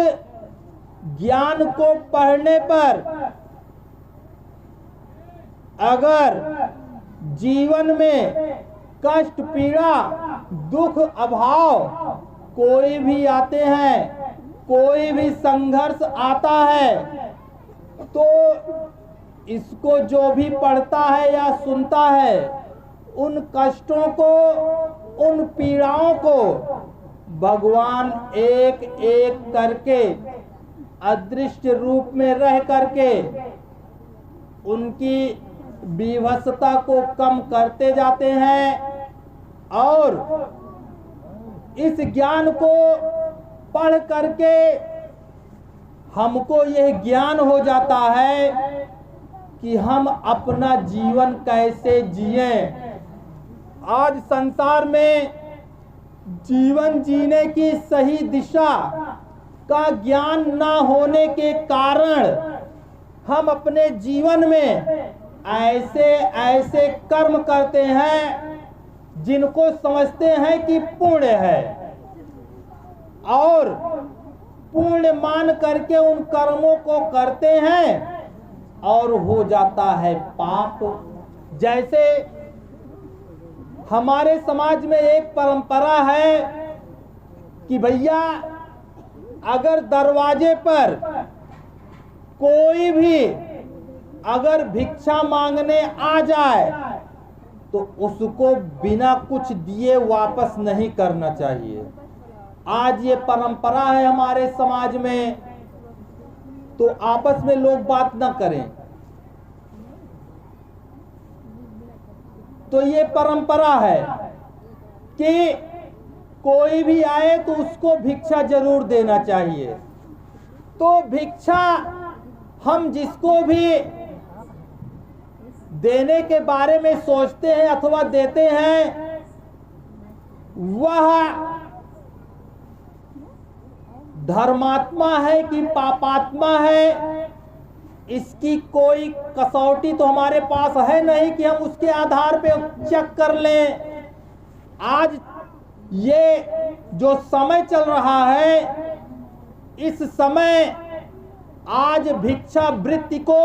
ज्ञान को पढ़ने पर अगर जीवन में कष्ट पीड़ा दुख अभाव कोई भी आते हैं, कोई भी संघर्ष आता है, तो इसको जो भी पढ़ता है या सुनता है, उन कष्टों को, उन पीड़ाओं को भगवान एक एक करके अदृश्य रूप में रह करके उनकी विवशता को कम करते जाते हैं। और इस ज्ञान को पढ़ करके हमको यह ज्ञान हो जाता है कि हम अपना जीवन कैसे जिएं। आज संसार में जीवन जीने की सही दिशा का ज्ञान ना होने के कारण हम अपने जीवन में ऐसे ऐसे कर्म करते हैं जिनको समझते हैं कि पुण्य है, और पुण्य मान करके उन कर्मों को करते हैं और हो जाता है पाप। जैसे हमारे समाज में एक परंपरा है कि भैया अगर दरवाजे पर कोई भी अगर भिक्षा मांगने आ जाए तो उसको बिना कुछ दिए वापस नहीं करना चाहिए। आज ये परंपरा है हमारे समाज में, तो आपस में लोग बात न करें। तो ये परंपरा है कि कोई भी आए तो उसको भिक्षा जरूर देना चाहिए। तो भिक्षा हम जिसको भी देने के बारे में सोचते हैं अथवा देते हैं, वह धर्मात्मा है कि पापात्मा है, इसकी कोई कसौटी तो हमारे पास है नहीं कि हम उसके आधार पे चेक कर लें। आज ये जो समय चल रहा है, इस समय आज भिक्षा वृत्ति को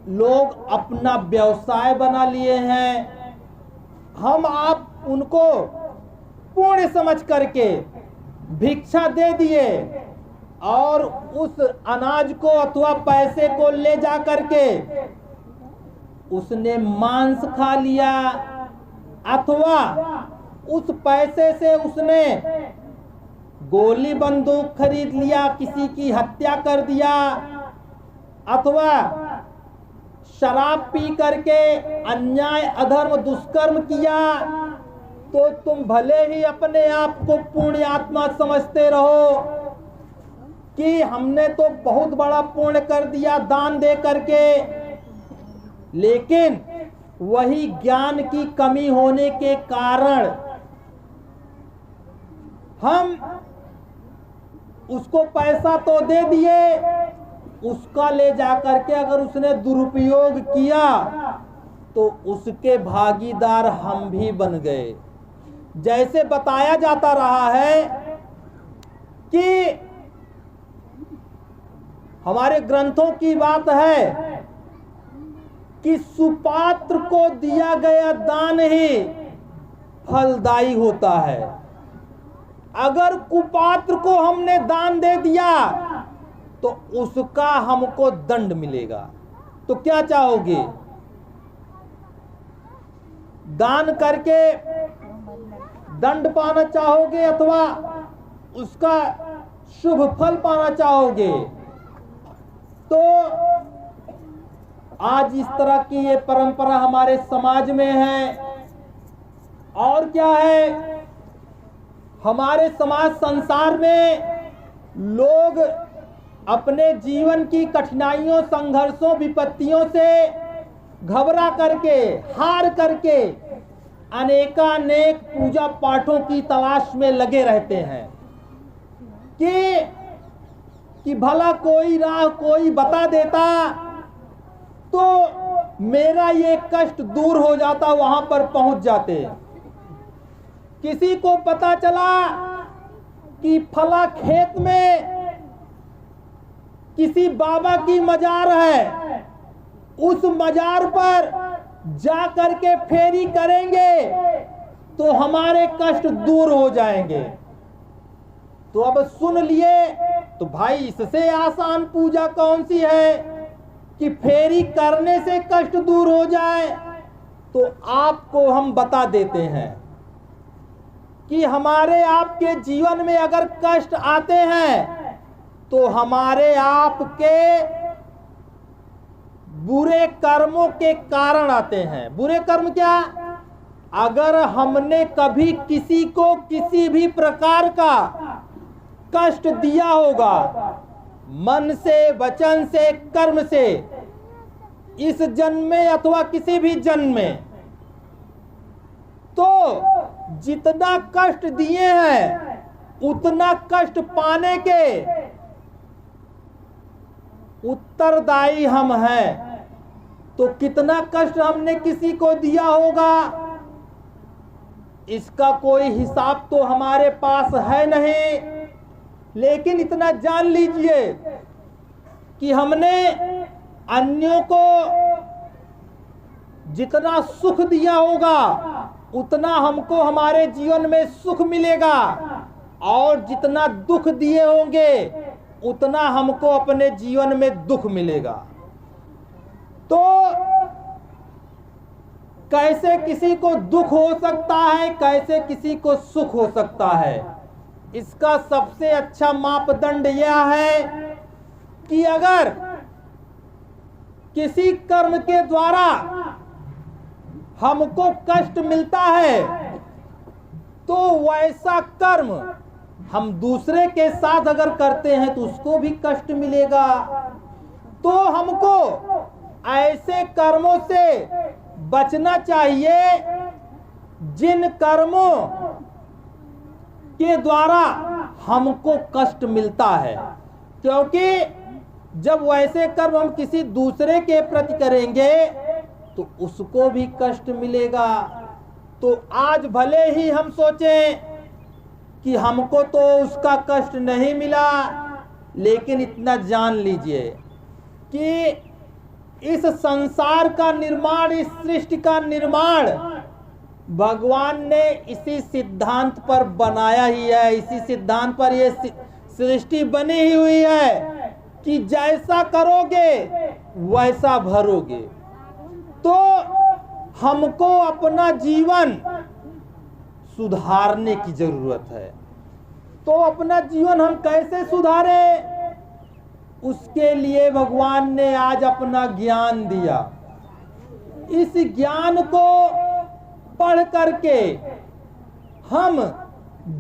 लोग अपना व्यवसाय बना लिए हैं। हम आप उनको पुण्य समझ करके भिक्षा दे दिए और उस अनाज को अथवा पैसे को ले जा करके उसने मांस खा लिया, अथवा उस पैसे से उसने गोली बंदूक खरीद लिया, किसी की हत्या कर दिया, अथवा शराब पी करके अन्याय अधर्म दुष्कर्म किया, तो तुम भले ही अपने आप को पुण्य आत्मा समझते रहो कि हमने तो बहुत बड़ा पुण्य कर दिया दान दे करके, लेकिन वही ज्ञान की कमी होने के कारण हम उसको पैसा तो दे दिए, उसका ले जाकर के अगर उसने दुरुपयोग किया तो उसके भागीदार हम भी बन गए। जैसे बताया जाता रहा है कि हमारे ग्रंथों की बात है कि सुपात्र को दिया गया दान ही फलदायी होता है। अगर कुपात्र को हमने दान दे दिया तो उसका हमको दंड मिलेगा। तो क्या चाहोगे, दान करके दंड पाना चाहोगे अथवा उसका शुभ फल पाना चाहोगे। तो आज इस तरह की ये परंपरा हमारे समाज में है। और क्या है, हमारे समाज संसार में लोग अपने जीवन की कठिनाइयों, संघर्षों, विपत्तियों से घबरा करके, हार करके अनेकानेक पूजा पाठों की तलाश में लगे रहते हैं कि भला कोई राह कोई बता देता तो मेरा ये कष्ट दूर हो जाता, वहां पर पहुंच जाते। किसी को पता चला कि फला खेत में किसी बाबा की मजार है, उस मजार पर जा करके फेरी करेंगे तो हमारे कष्ट दूर हो जाएंगे। तो अब सुन लिए, तो भाई इससे आसान पूजा कौन सी है कि फेरी करने से कष्ट दूर हो जाए। तो आपको हम बता देते हैं कि हमारे आपके जीवन में अगर कष्ट आते हैं तो हमारे आपके बुरे कर्मों के कारण आते हैं। बुरे कर्म क्या? अगर हमने कभी किसी को किसी भी प्रकार का कष्ट दिया होगा, मन से, वचन से, कर्म से, इस जन्म में अथवा किसी भी जन्म में, तो जितना कष्ट दिए हैं उतना कष्ट पाने के उत्तरदायी हम हैं। तो कितना कष्ट हमने किसी को दिया होगा इसका कोई हिसाब तो हमारे पास है नहीं, लेकिन इतना जान लीजिए कि हमने अन्यों को जितना सुख दिया होगा उतना हमको हमारे जीवन में सुख मिलेगा, और जितना दुख दिए होंगे उतना हमको अपने जीवन में दुख मिलेगा। तो कैसे किसी को दुख हो सकता है, कैसे किसी को सुख हो सकता है, इसका सबसे अच्छा मापदंड यह है कि अगर किसी कर्म के द्वारा हमको कष्ट मिलता है तो वैसा कर्म हम दूसरे के साथ अगर करते हैं तो उसको भी कष्ट मिलेगा। तो हमको ऐसे कर्मों से बचना चाहिए जिन कर्मों के द्वारा हमको कष्ट मिलता है, क्योंकि जब वैसे कर्म हम किसी दूसरे के प्रति करेंगे तो उसको भी कष्ट मिलेगा। तो आज भले ही हम सोचें कि हमको तो उसका कष्ट नहीं मिला, लेकिन इतना जान लीजिए कि इस संसार का निर्माण, इस सृष्टि का निर्माण भगवान ने इसी सिद्धांत पर बनाया ही है। इसी सिद्धांत पर ये सृष्टि बनी ही हुई है कि जैसा करोगे वैसा भरोगे। तो हमको अपना जीवन सुधारने की जरूरत है। तो अपना जीवन हम कैसे सुधारें, उसके लिए भगवान ने आज अपना ज्ञान दिया। इस ज्ञान को पढ़ करके हम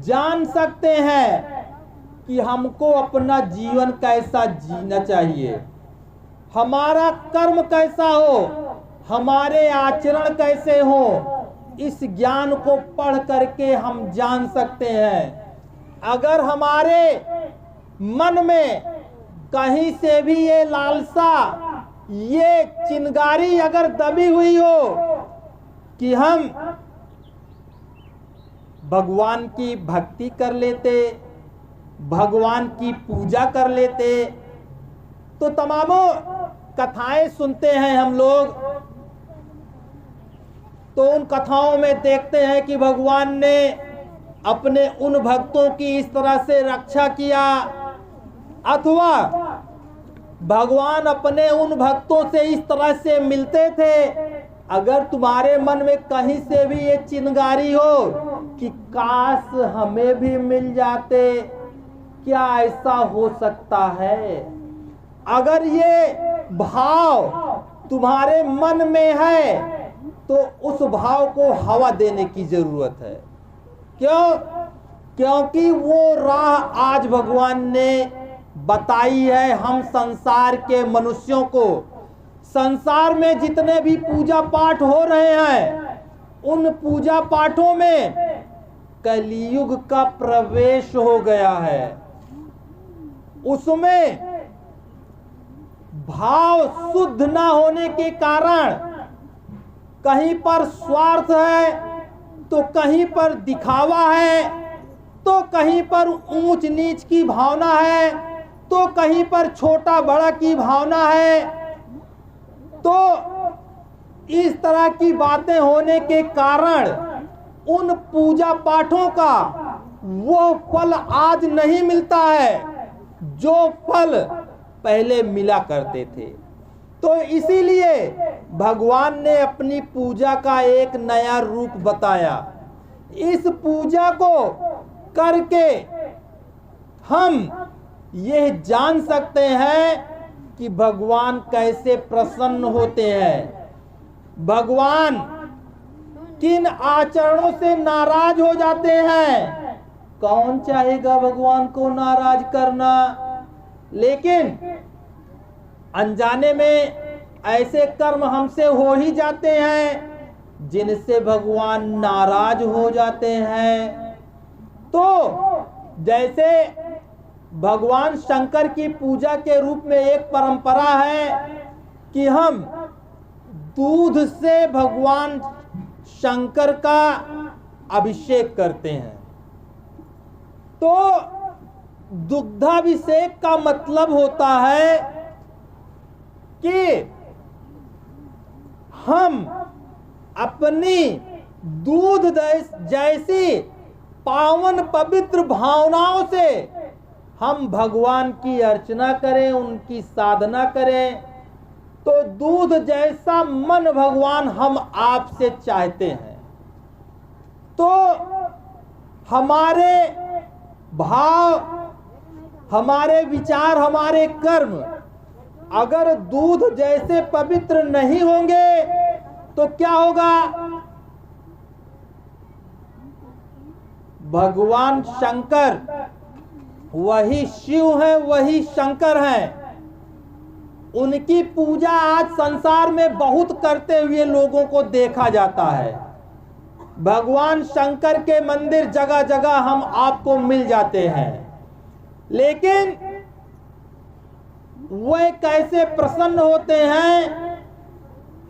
जान सकते हैं कि हमको अपना जीवन कैसा जीना चाहिए, हमारा कर्म कैसा हो, हमारे आचरण कैसे हो। इस ज्ञान को पढ़ करके हम जान सकते हैं। अगर हमारे मन में कहीं से भी ये लालसा, ये चिंगारी अगर दबी हुई हो कि हम भगवान की भक्ति कर लेते, भगवान की पूजा कर लेते, तो तमामों कथाएं सुनते हैं हम लोग, तो उन कथाओं में देखते हैं कि भगवान ने अपने उन भक्तों की इस तरह से रक्षा किया, अथवा भगवान अपने उन भक्तों से इस तरह से मिलते थे। अगर तुम्हारे मन में कहीं से भी ये चिंगारी हो कि काश हमें भी मिल जाते, क्या ऐसा हो सकता है? अगर ये भाव तुम्हारे मन में है तो उस भाव को हवा देने की जरूरत है। क्यों? क्योंकि वो राह आज भगवान ने बताई है हम संसार के मनुष्यों को। संसार में जितने भी पूजा पाठ हो रहे हैं, उन पूजा पाठों में कलियुग का प्रवेश हो गया है। उसमें भाव शुद्ध ना होने के कारण कहीं पर स्वार्थ है, तो कहीं पर दिखावा है, तो कहीं पर ऊंच नीच की भावना है, तो कहीं पर छोटा बड़ा की भावना है। तो इस तरह की बातें होने के कारण उन पूजा पाठों का वो फल आज नहीं मिलता है जो फल पहले मिला करते थे। तो इसीलिए भगवान ने अपनी पूजा का एक नया रूप बताया। इस पूजा को करके हम यह जान सकते हैं कि भगवान कैसे प्रसन्न होते हैं, भगवान किन आचरणों से नाराज हो जाते हैं। कौन चाहेगा भगवान को नाराज करना? लेकिन अनजाने में ऐसे कर्म हमसे हो ही जाते हैं जिनसे भगवान नाराज हो जाते हैं। तो जैसे भगवान शंकर की पूजा के रूप में एक परंपरा है कि हम दूध से भगवान शंकर का अभिषेक करते हैं। तो दुग्धाभिषेक का मतलब होता है कि हम अपनी दूध जैसी पावन पवित्र भावनाओं से हम भगवान की अर्चना करें, उनकी साधना करें। तो दूध जैसा मन भगवान हम आपसे चाहते हैं। तो हमारे भाव, हमारे विचार, हमारे कर्म अगर दूध जैसे पवित्र नहीं होंगे तो क्या होगा? भगवान शंकर वही शिव है, वही शंकर है। उनकी पूजा आज संसार में बहुत करते हुए लोगों को देखा जाता है। भगवान शंकर के मंदिर जगह जगह हम आपको मिल जाते हैं, लेकिन वे कैसे प्रसन्न होते हैं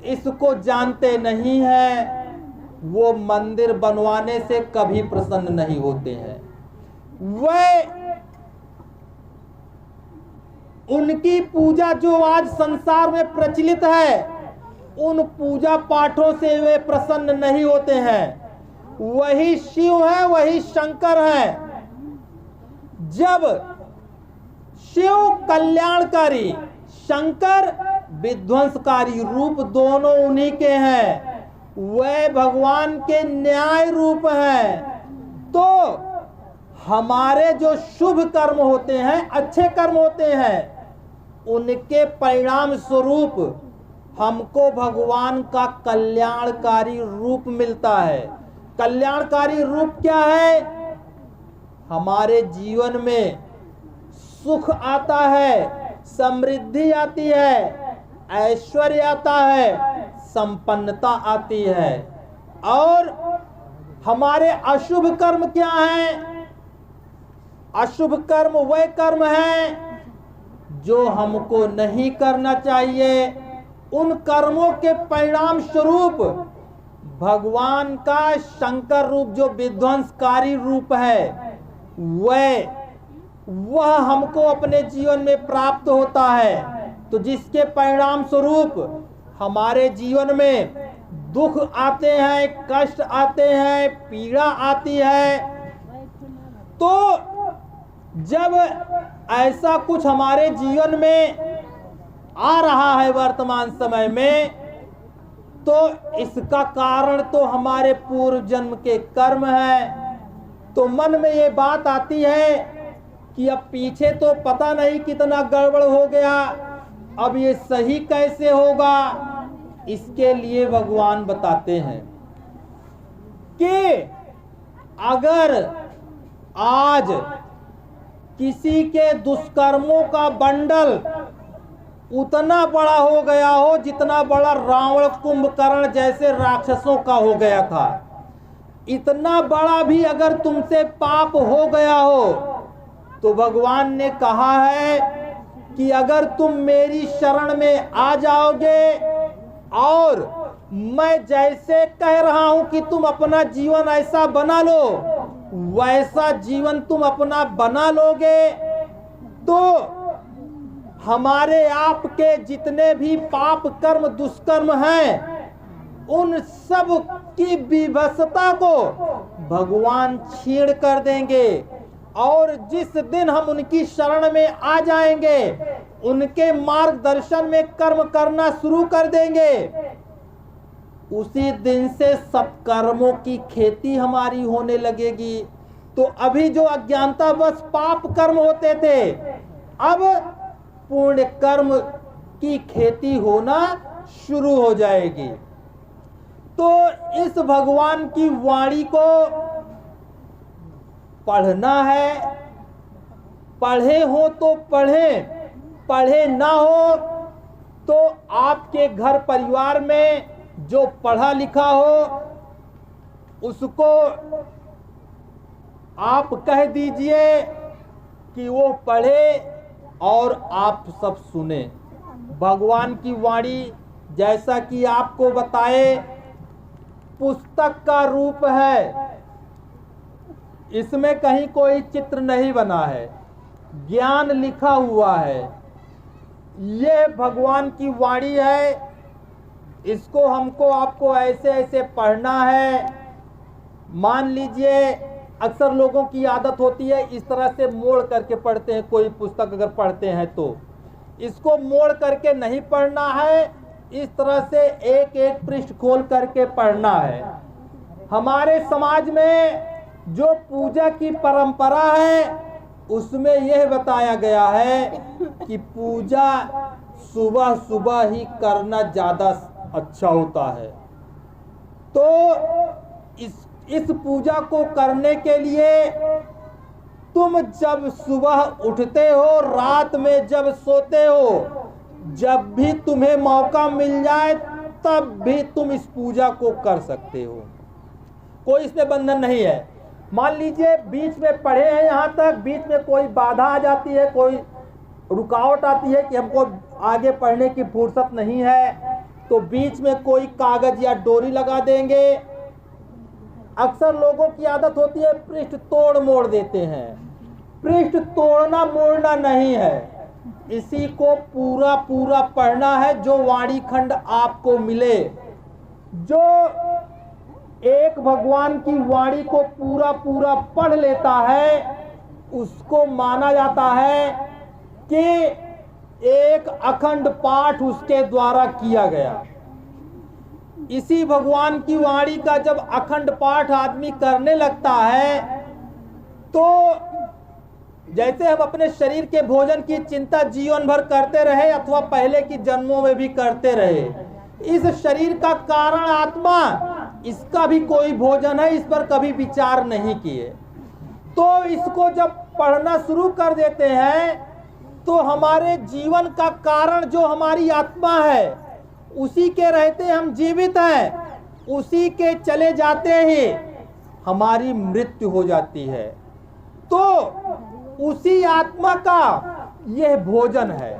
इसको जानते नहीं हैं। वो मंदिर बनवाने से कभी प्रसन्न नहीं होते हैं। वे उनकी पूजा जो आज संसार में प्रचलित है, उन पूजा पाठों से वे प्रसन्न नहीं होते हैं। वही शिव है, वही शंकर है। जब शिव कल्याणकारी, शंकर विध्वंसकारी रूप दोनों उन्हीं के हैं। वे भगवान के न्याय रूप हैं। तो हमारे जो शुभ कर्म होते हैं, अच्छे कर्म होते हैं, उनके परिणाम स्वरूप हमको भगवान का कल्याणकारी रूप मिलता है। कल्याणकारी रूप क्या है? हमारे जीवन में सुख आता है, समृद्धि आती है, ऐश्वर्य आता है, संपन्नता आती है। और हमारे अशुभ कर्म क्या हैं? अशुभ कर्म वह कर्म हैं जो हमको नहीं करना चाहिए। उन कर्मों के परिणाम स्वरूप भगवान का शंकर रूप जो विध्वंसकारी रूप है, वह हमको अपने जीवन में प्राप्त होता है। तो जिसके परिणाम स्वरूप हमारे जीवन में दुख आते हैं, कष्ट आते हैं, पीड़ा आती है। तो जब ऐसा कुछ हमारे जीवन में आ रहा है वर्तमान समय में, तो इसका कारण तो हमारे पूर्व जन्म के कर्म है। तो मन में ये बात आती है कि अब पीछे तो पता नहीं कितना गड़बड़ हो गया, अब ये सही कैसे होगा। इसके लिए भगवान बताते हैं कि अगर आज किसी के दुष्कर्मों का बंडल उतना बड़ा हो गया हो जितना बड़ा रावण कुंभकर्ण जैसे राक्षसों का हो गया था, इतना बड़ा भी अगर तुमसे पाप हो गया हो, तो भगवान ने कहा है कि अगर तुम मेरी शरण में आ जाओगे और मैं जैसे कह रहा हूं कि तुम अपना जीवन ऐसा बना लो, वैसा जीवन तुम अपना बना लोगे, तो हमारे आपके जितने भी पाप कर्म दुष्कर्म हैं उन सब की विभत्सता को भगवान छीण कर देंगे। और जिस दिन हम उनकी शरण में आ जाएंगे, उनके मार्गदर्शन में कर्म करना शुरू कर देंगे, उसी दिन से सत्कर्मों की खेती हमारी होने लगेगी। तो अभी जो अज्ञानतावश पाप कर्म होते थे, अब पुण्य कर्म की खेती होना शुरू हो जाएगी। तो इस भगवान की वाणी को पढ़ना है, पढ़े हो तो पढ़ें, पढ़े ना हो तो आपके घर परिवार में जो पढ़ा लिखा हो उसको आप कह दीजिए कि वो पढ़े और आप सब सुने। भगवान की वाणी जैसा कि आपको बताए पुस्तक का रूप है, इसमें कहीं कोई चित्र नहीं बना है, ज्ञान लिखा हुआ है। ये भगवान की वाणी है, इसको हमको आपको ऐसे ऐसे पढ़ना है। मान लीजिए अक्सर लोगों की आदत होती है इस तरह से मोड़ करके पढ़ते हैं, कोई पुस्तक अगर पढ़ते हैं तो इसको मोड़ करके नहीं पढ़ना है, इस तरह से एक एक पृष्ठ खोल करके पढ़ना है। हमारे समाज में जो पूजा की परंपरा है उसमें यह बताया गया है कि पूजा सुबह सुबह ही करना ज्यादा अच्छा होता है। तो इस पूजा को करने के लिए तुम जब सुबह उठते हो, रात में जब सोते हो, जब भी तुम्हें मौका मिल जाए तब भी तुम इस पूजा को कर सकते हो, कोई इसमें बंधन नहीं है। मान लीजिए बीच में पढ़े हैं यहाँ तक, बीच में कोई बाधा आ जाती है, कोई रुकावट आती है कि हमको आगे पढ़ने की फुर्सत नहीं है, तो बीच में कोई कागज या डोरी लगा देंगे। अक्सर लोगों की आदत होती है पृष्ठ तोड़ मोड़ देते हैं। पृष्ठ तोड़ना मोड़ना नहीं है, इसी को पूरा पूरा पढ़ना है। जो वाणी खंड आपको मिले, जो एक भगवान की वाणी को पूरा पूरा पढ़ लेता है, उसको माना जाता है कि एक अखंड पाठ उसके द्वारा किया गया। इसी भगवान की वाणी का जब अखंड पाठ आदमी करने लगता है, तो जैसे हम अपने शरीर के भोजन की चिंता जीवन भर करते रहे अथवा पहले की जन्मों में भी करते रहे, इस शरीर का कारण आत्मा, इसका भी कोई भोजन है, इस पर कभी विचार नहीं किए। तो इसको जब पढ़ना शुरू कर देते हैं तो हमारे जीवन का कारण जो हमारी आत्मा है, उसी के रहते हम जीवित हैं, उसी के चले जाते ही हमारी मृत्यु हो जाती है। तो उसी आत्मा का यह भोजन है।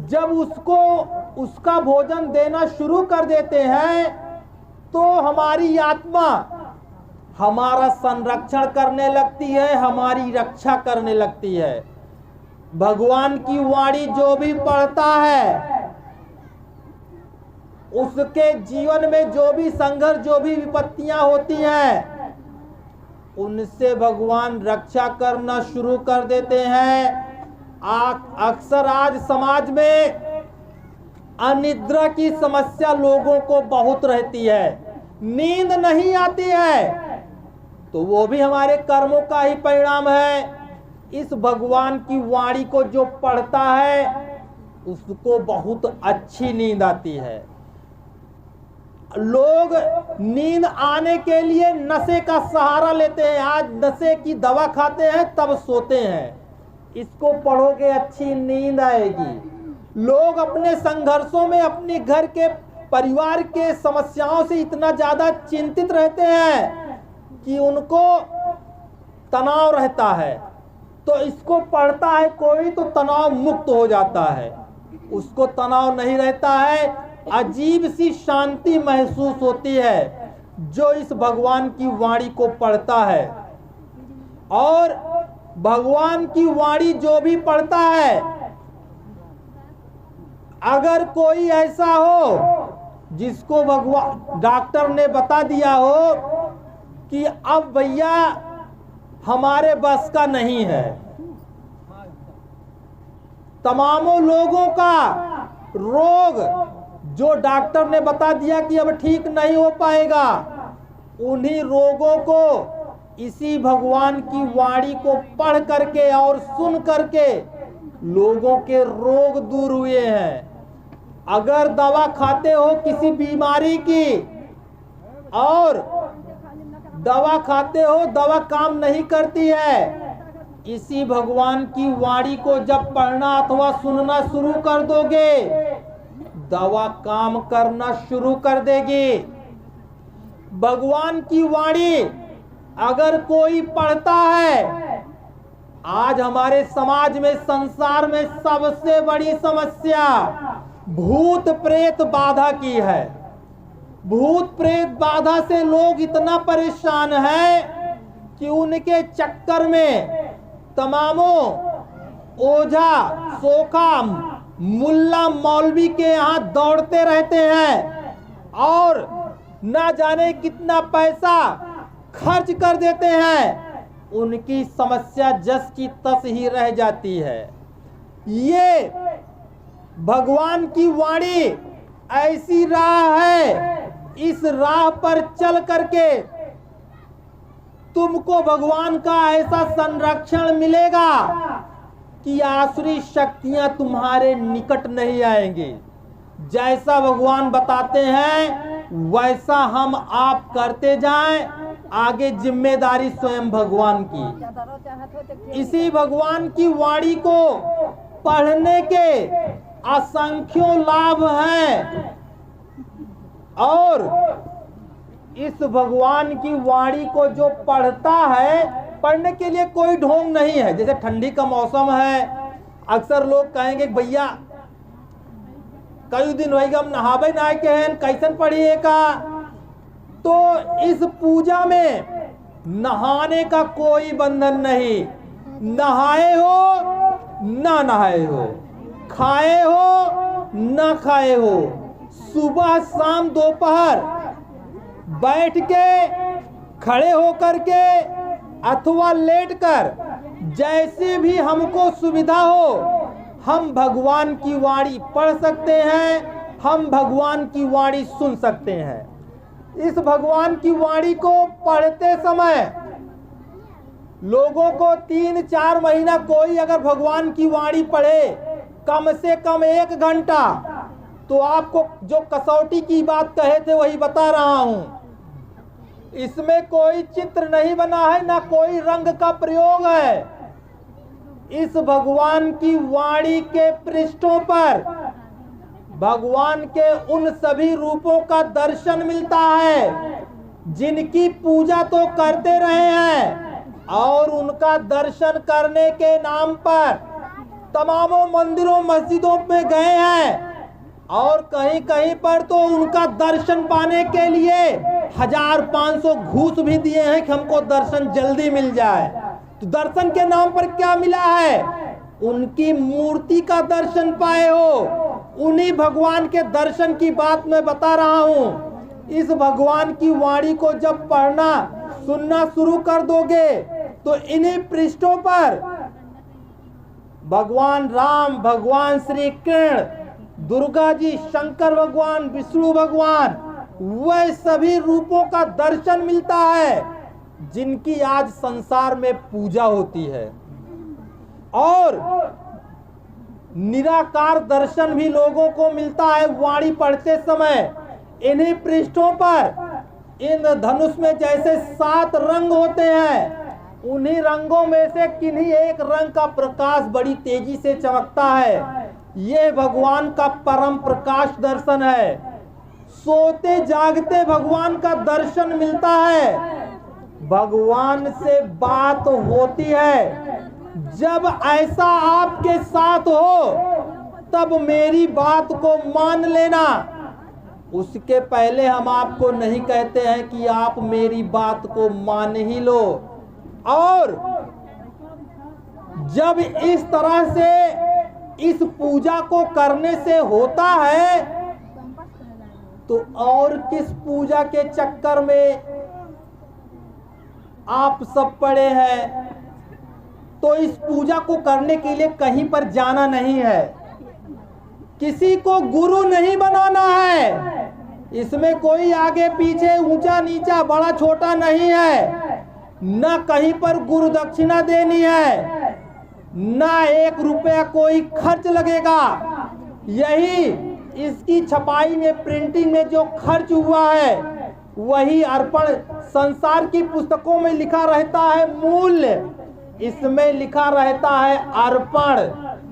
जब उसको उसका भोजन देना शुरू कर देते हैं तो हमारी आत्मा हमारा संरक्षण करने लगती है, हमारी रक्षा करने लगती है। भगवान की वाणी जो भी पढ़ता है, उसके जीवन में जो भी संघर्ष, जो भी विपत्तियां होती हैं, उनसे भगवान रक्षा करना शुरू कर देते हैं। अक्सर आज समाज में अनिद्रा की समस्या लोगों को बहुत रहती है, नींद नहीं आती है, तो वो भी हमारे कर्मों का ही परिणाम है। इस भगवान की वाणी को जो पढ़ता है उसको बहुत अच्छी नींद आती है। लोग नींद आने के लिए नशे का सहारा लेते हैं, आज नशे की दवा खाते हैं तब सोते हैं। इसको पढ़ोगे अच्छी नींद आएगी। लोग अपने संघर्षों में अपने घर के परिवार के समस्याओं से इतना ज्यादा चिंतित रहते हैं कि उनको तनाव रहता है, तो इसको पढ़ता है कोई तो तनाव मुक्त हो जाता है, उसको तनाव नहीं रहता है, अजीब सी शांति महसूस होती है जो इस भगवान की वाणी को पढ़ता है। और भगवान की वाणी जो भी पढ़ता है, अगर कोई ऐसा हो जिसको भगवान डॉक्टर ने बता दिया हो कि अब भैया हमारे बस का नहीं है, तमामों लोगों का रोग जो डॉक्टर ने बता दिया कि अब ठीक नहीं हो पाएगा, उन्हीं रोगों को इसी भगवान की वाणी को पढ़ करके और सुन करके लोगों के रोग दूर हुए हैं। अगर दवा खाते हो किसी बीमारी की और दवा खाते हो, दवा काम नहीं करती है, इसी भगवान की वाणी को जब पढ़ना अथवा सुनना शुरू कर दोगे, दवा काम करना शुरू कर देगी। भगवान की वाणी अगर कोई पढ़ता है, आज हमारे समाज में, संसार में सबसे बड़ी समस्या भूत प्रेत बाधा की है। भूत प्रेत बाधा से लोग इतना परेशान हैं कि उनके चक्कर में तमामों ओझा सोखा मुल्ला मौलवी के यहाँ दौड़ते रहते हैं और ना जाने कितना पैसा खर्च कर देते हैं, उनकी समस्या जस की तस ही रह जाती है। ये भगवान की वाणी ऐसी राह है, इस राह पर चल करके तुमको भगवान का ऐसा संरक्षण मिलेगा कि आसुरी शक्तियां तुम्हारे निकट नहीं आएंगी। जैसा भगवान बताते हैं वैसा हम आप करते जाएं, आगे जिम्मेदारी स्वयं भगवान की। इसी भगवान की वाणी को पढ़ने के असंख्यों लाभ हैं और इस भगवान की वाणी को जो पढ़ता है, पढ़ने के लिए कोई ढोंग नहीं है। जैसे ठंडी का मौसम है, अक्सर लोग कहेंगे भैया कई दिन होगा हम नहावे ना के हैं, कैसन पढ़िए का। तो इस पूजा में नहाने का कोई बंधन नहीं, नहाए हो ना नहाए हो, खाए हो ना खाए हो, सुबह शाम दोपहर बैठ के, खड़े होकर के अथवा लेटकर, जैसे भी हमको सुविधा हो हम भगवान की वाणी पढ़ सकते हैं, हम भगवान की वाणी सुन सकते हैं। इस भगवान की वाणी को पढ़ते समय लोगों को 3-4 महीना कोई अगर भगवान की वाणी पढ़े कम से कम 1 घंटा, तो आपको जो कसौटी की बात कहे थे वही बता रहा हूं। इसमें कोई चित्र नहीं बना है, ना कोई रंग का प्रयोग है। इस भगवान की वाणी के पृष्ठों पर भगवान के उन सभी रूपों का दर्शन मिलता है जिनकी पूजा तो करते रहे हैं और उनका दर्शन करने के नाम पर तमामों मंदिरों मस्जिदों में गए हैं और कहीं कहीं पर तो उनका दर्शन पाने के लिए 1500 घूस भी दिए हैं कि हमको दर्शन जल्दी मिल जाए। तो दर्शन के नाम पर क्या मिला है? उनकी मूर्ति का दर्शन पाए हो। उन्हीं भगवान के दर्शन की बात मैं बता रहा हूं। इस भगवान की वाणी को जब पढ़ना सुनना शुरू कर दोगे तो इन्हीं पृष्ठों पर भगवान राम, भगवान श्री कृष्ण, दुर्गा जी, शंकर भगवान, विष्णु भगवान, वह सभी रूपों का दर्शन मिलता है जिनकी आज संसार में पूजा होती है। और निराकार दर्शन भी लोगों को मिलता है वाणी पढ़ते समय। इन्हीं पृष्ठों पर इन धनुष में जैसे 7 रंग होते हैं, उन्हीं रंगों में से किन्हीं एक रंग का प्रकाश बड़ी तेजी से चमकता है। ये भगवान का परम प्रकाश दर्शन है। सोते जागते भगवान का दर्शन मिलता है, भगवान से बात होती है। जब ऐसा आपके साथ हो तब मेरी बात को मान लेना। उसके पहले हम आपको नहीं कहते हैं कि आप मेरी बात को मान ही लो। और जब इस तरह से इस पूजा को करने से होता है तो और किस पूजा के चक्कर में आप सब पड़े हैं। तो इस पूजा को करने के लिए कहीं पर जाना नहीं है, किसी को गुरु नहीं बनाना है। इसमें कोई आगे पीछे ऊंचा नीचा बड़ा छोटा नहीं है, ना कहीं पर गुरु दक्षिणा देनी है, ना 1 रुपया कोई खर्च लगेगा। यही इसकी छपाई में प्रिंटिंग में जो खर्च हुआ है वही अर्पण। संसार की पुस्तकों में लिखा रहता है मूल्य, इसमें लिखा रहता है अर्पण।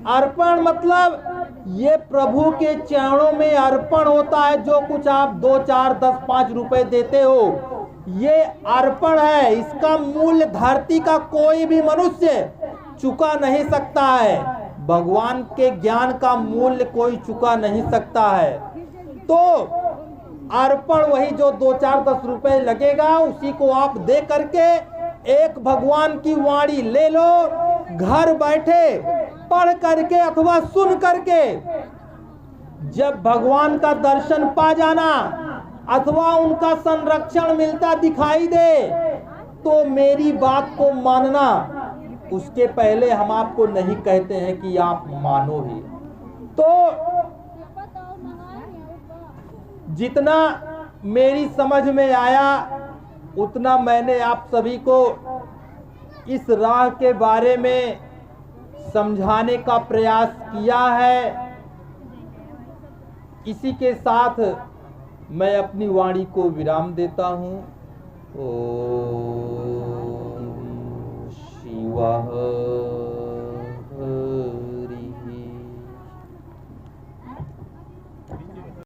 अर्पण मतलब ये प्रभु के चरणों में अर्पण होता है। जो कुछ आप 2, 4, 10, 5 रुपए देते हो, ये अर्पण है। इसका मूल्य धरती का कोई भी मनुष्य चुका नहीं सकता है। भगवान के ज्ञान का मूल्य कोई चुका नहीं सकता है। तो अर्पण वही जो 2, 4, 10 रुपए लगेगा, उसी को आप दे करके एक भगवान की वाणी ले लो, घर बैठे पढ़ करके अथवा सुन करके जब भगवान का दर्शन पा जाना अथवा उनका संरक्षण मिलता दिखाई दे तो मेरी बात को मानना। उसके पहले हम आपको नहीं कहते हैं कि आप मानो ही। तो जितना मेरी समझ में आया उतना मैंने आप सभी को इस राह के बारे में समझाने का प्रयास किया है। इसी के साथ मैं अपनी वाणी को विराम देता हूँ। ओम शिवाय।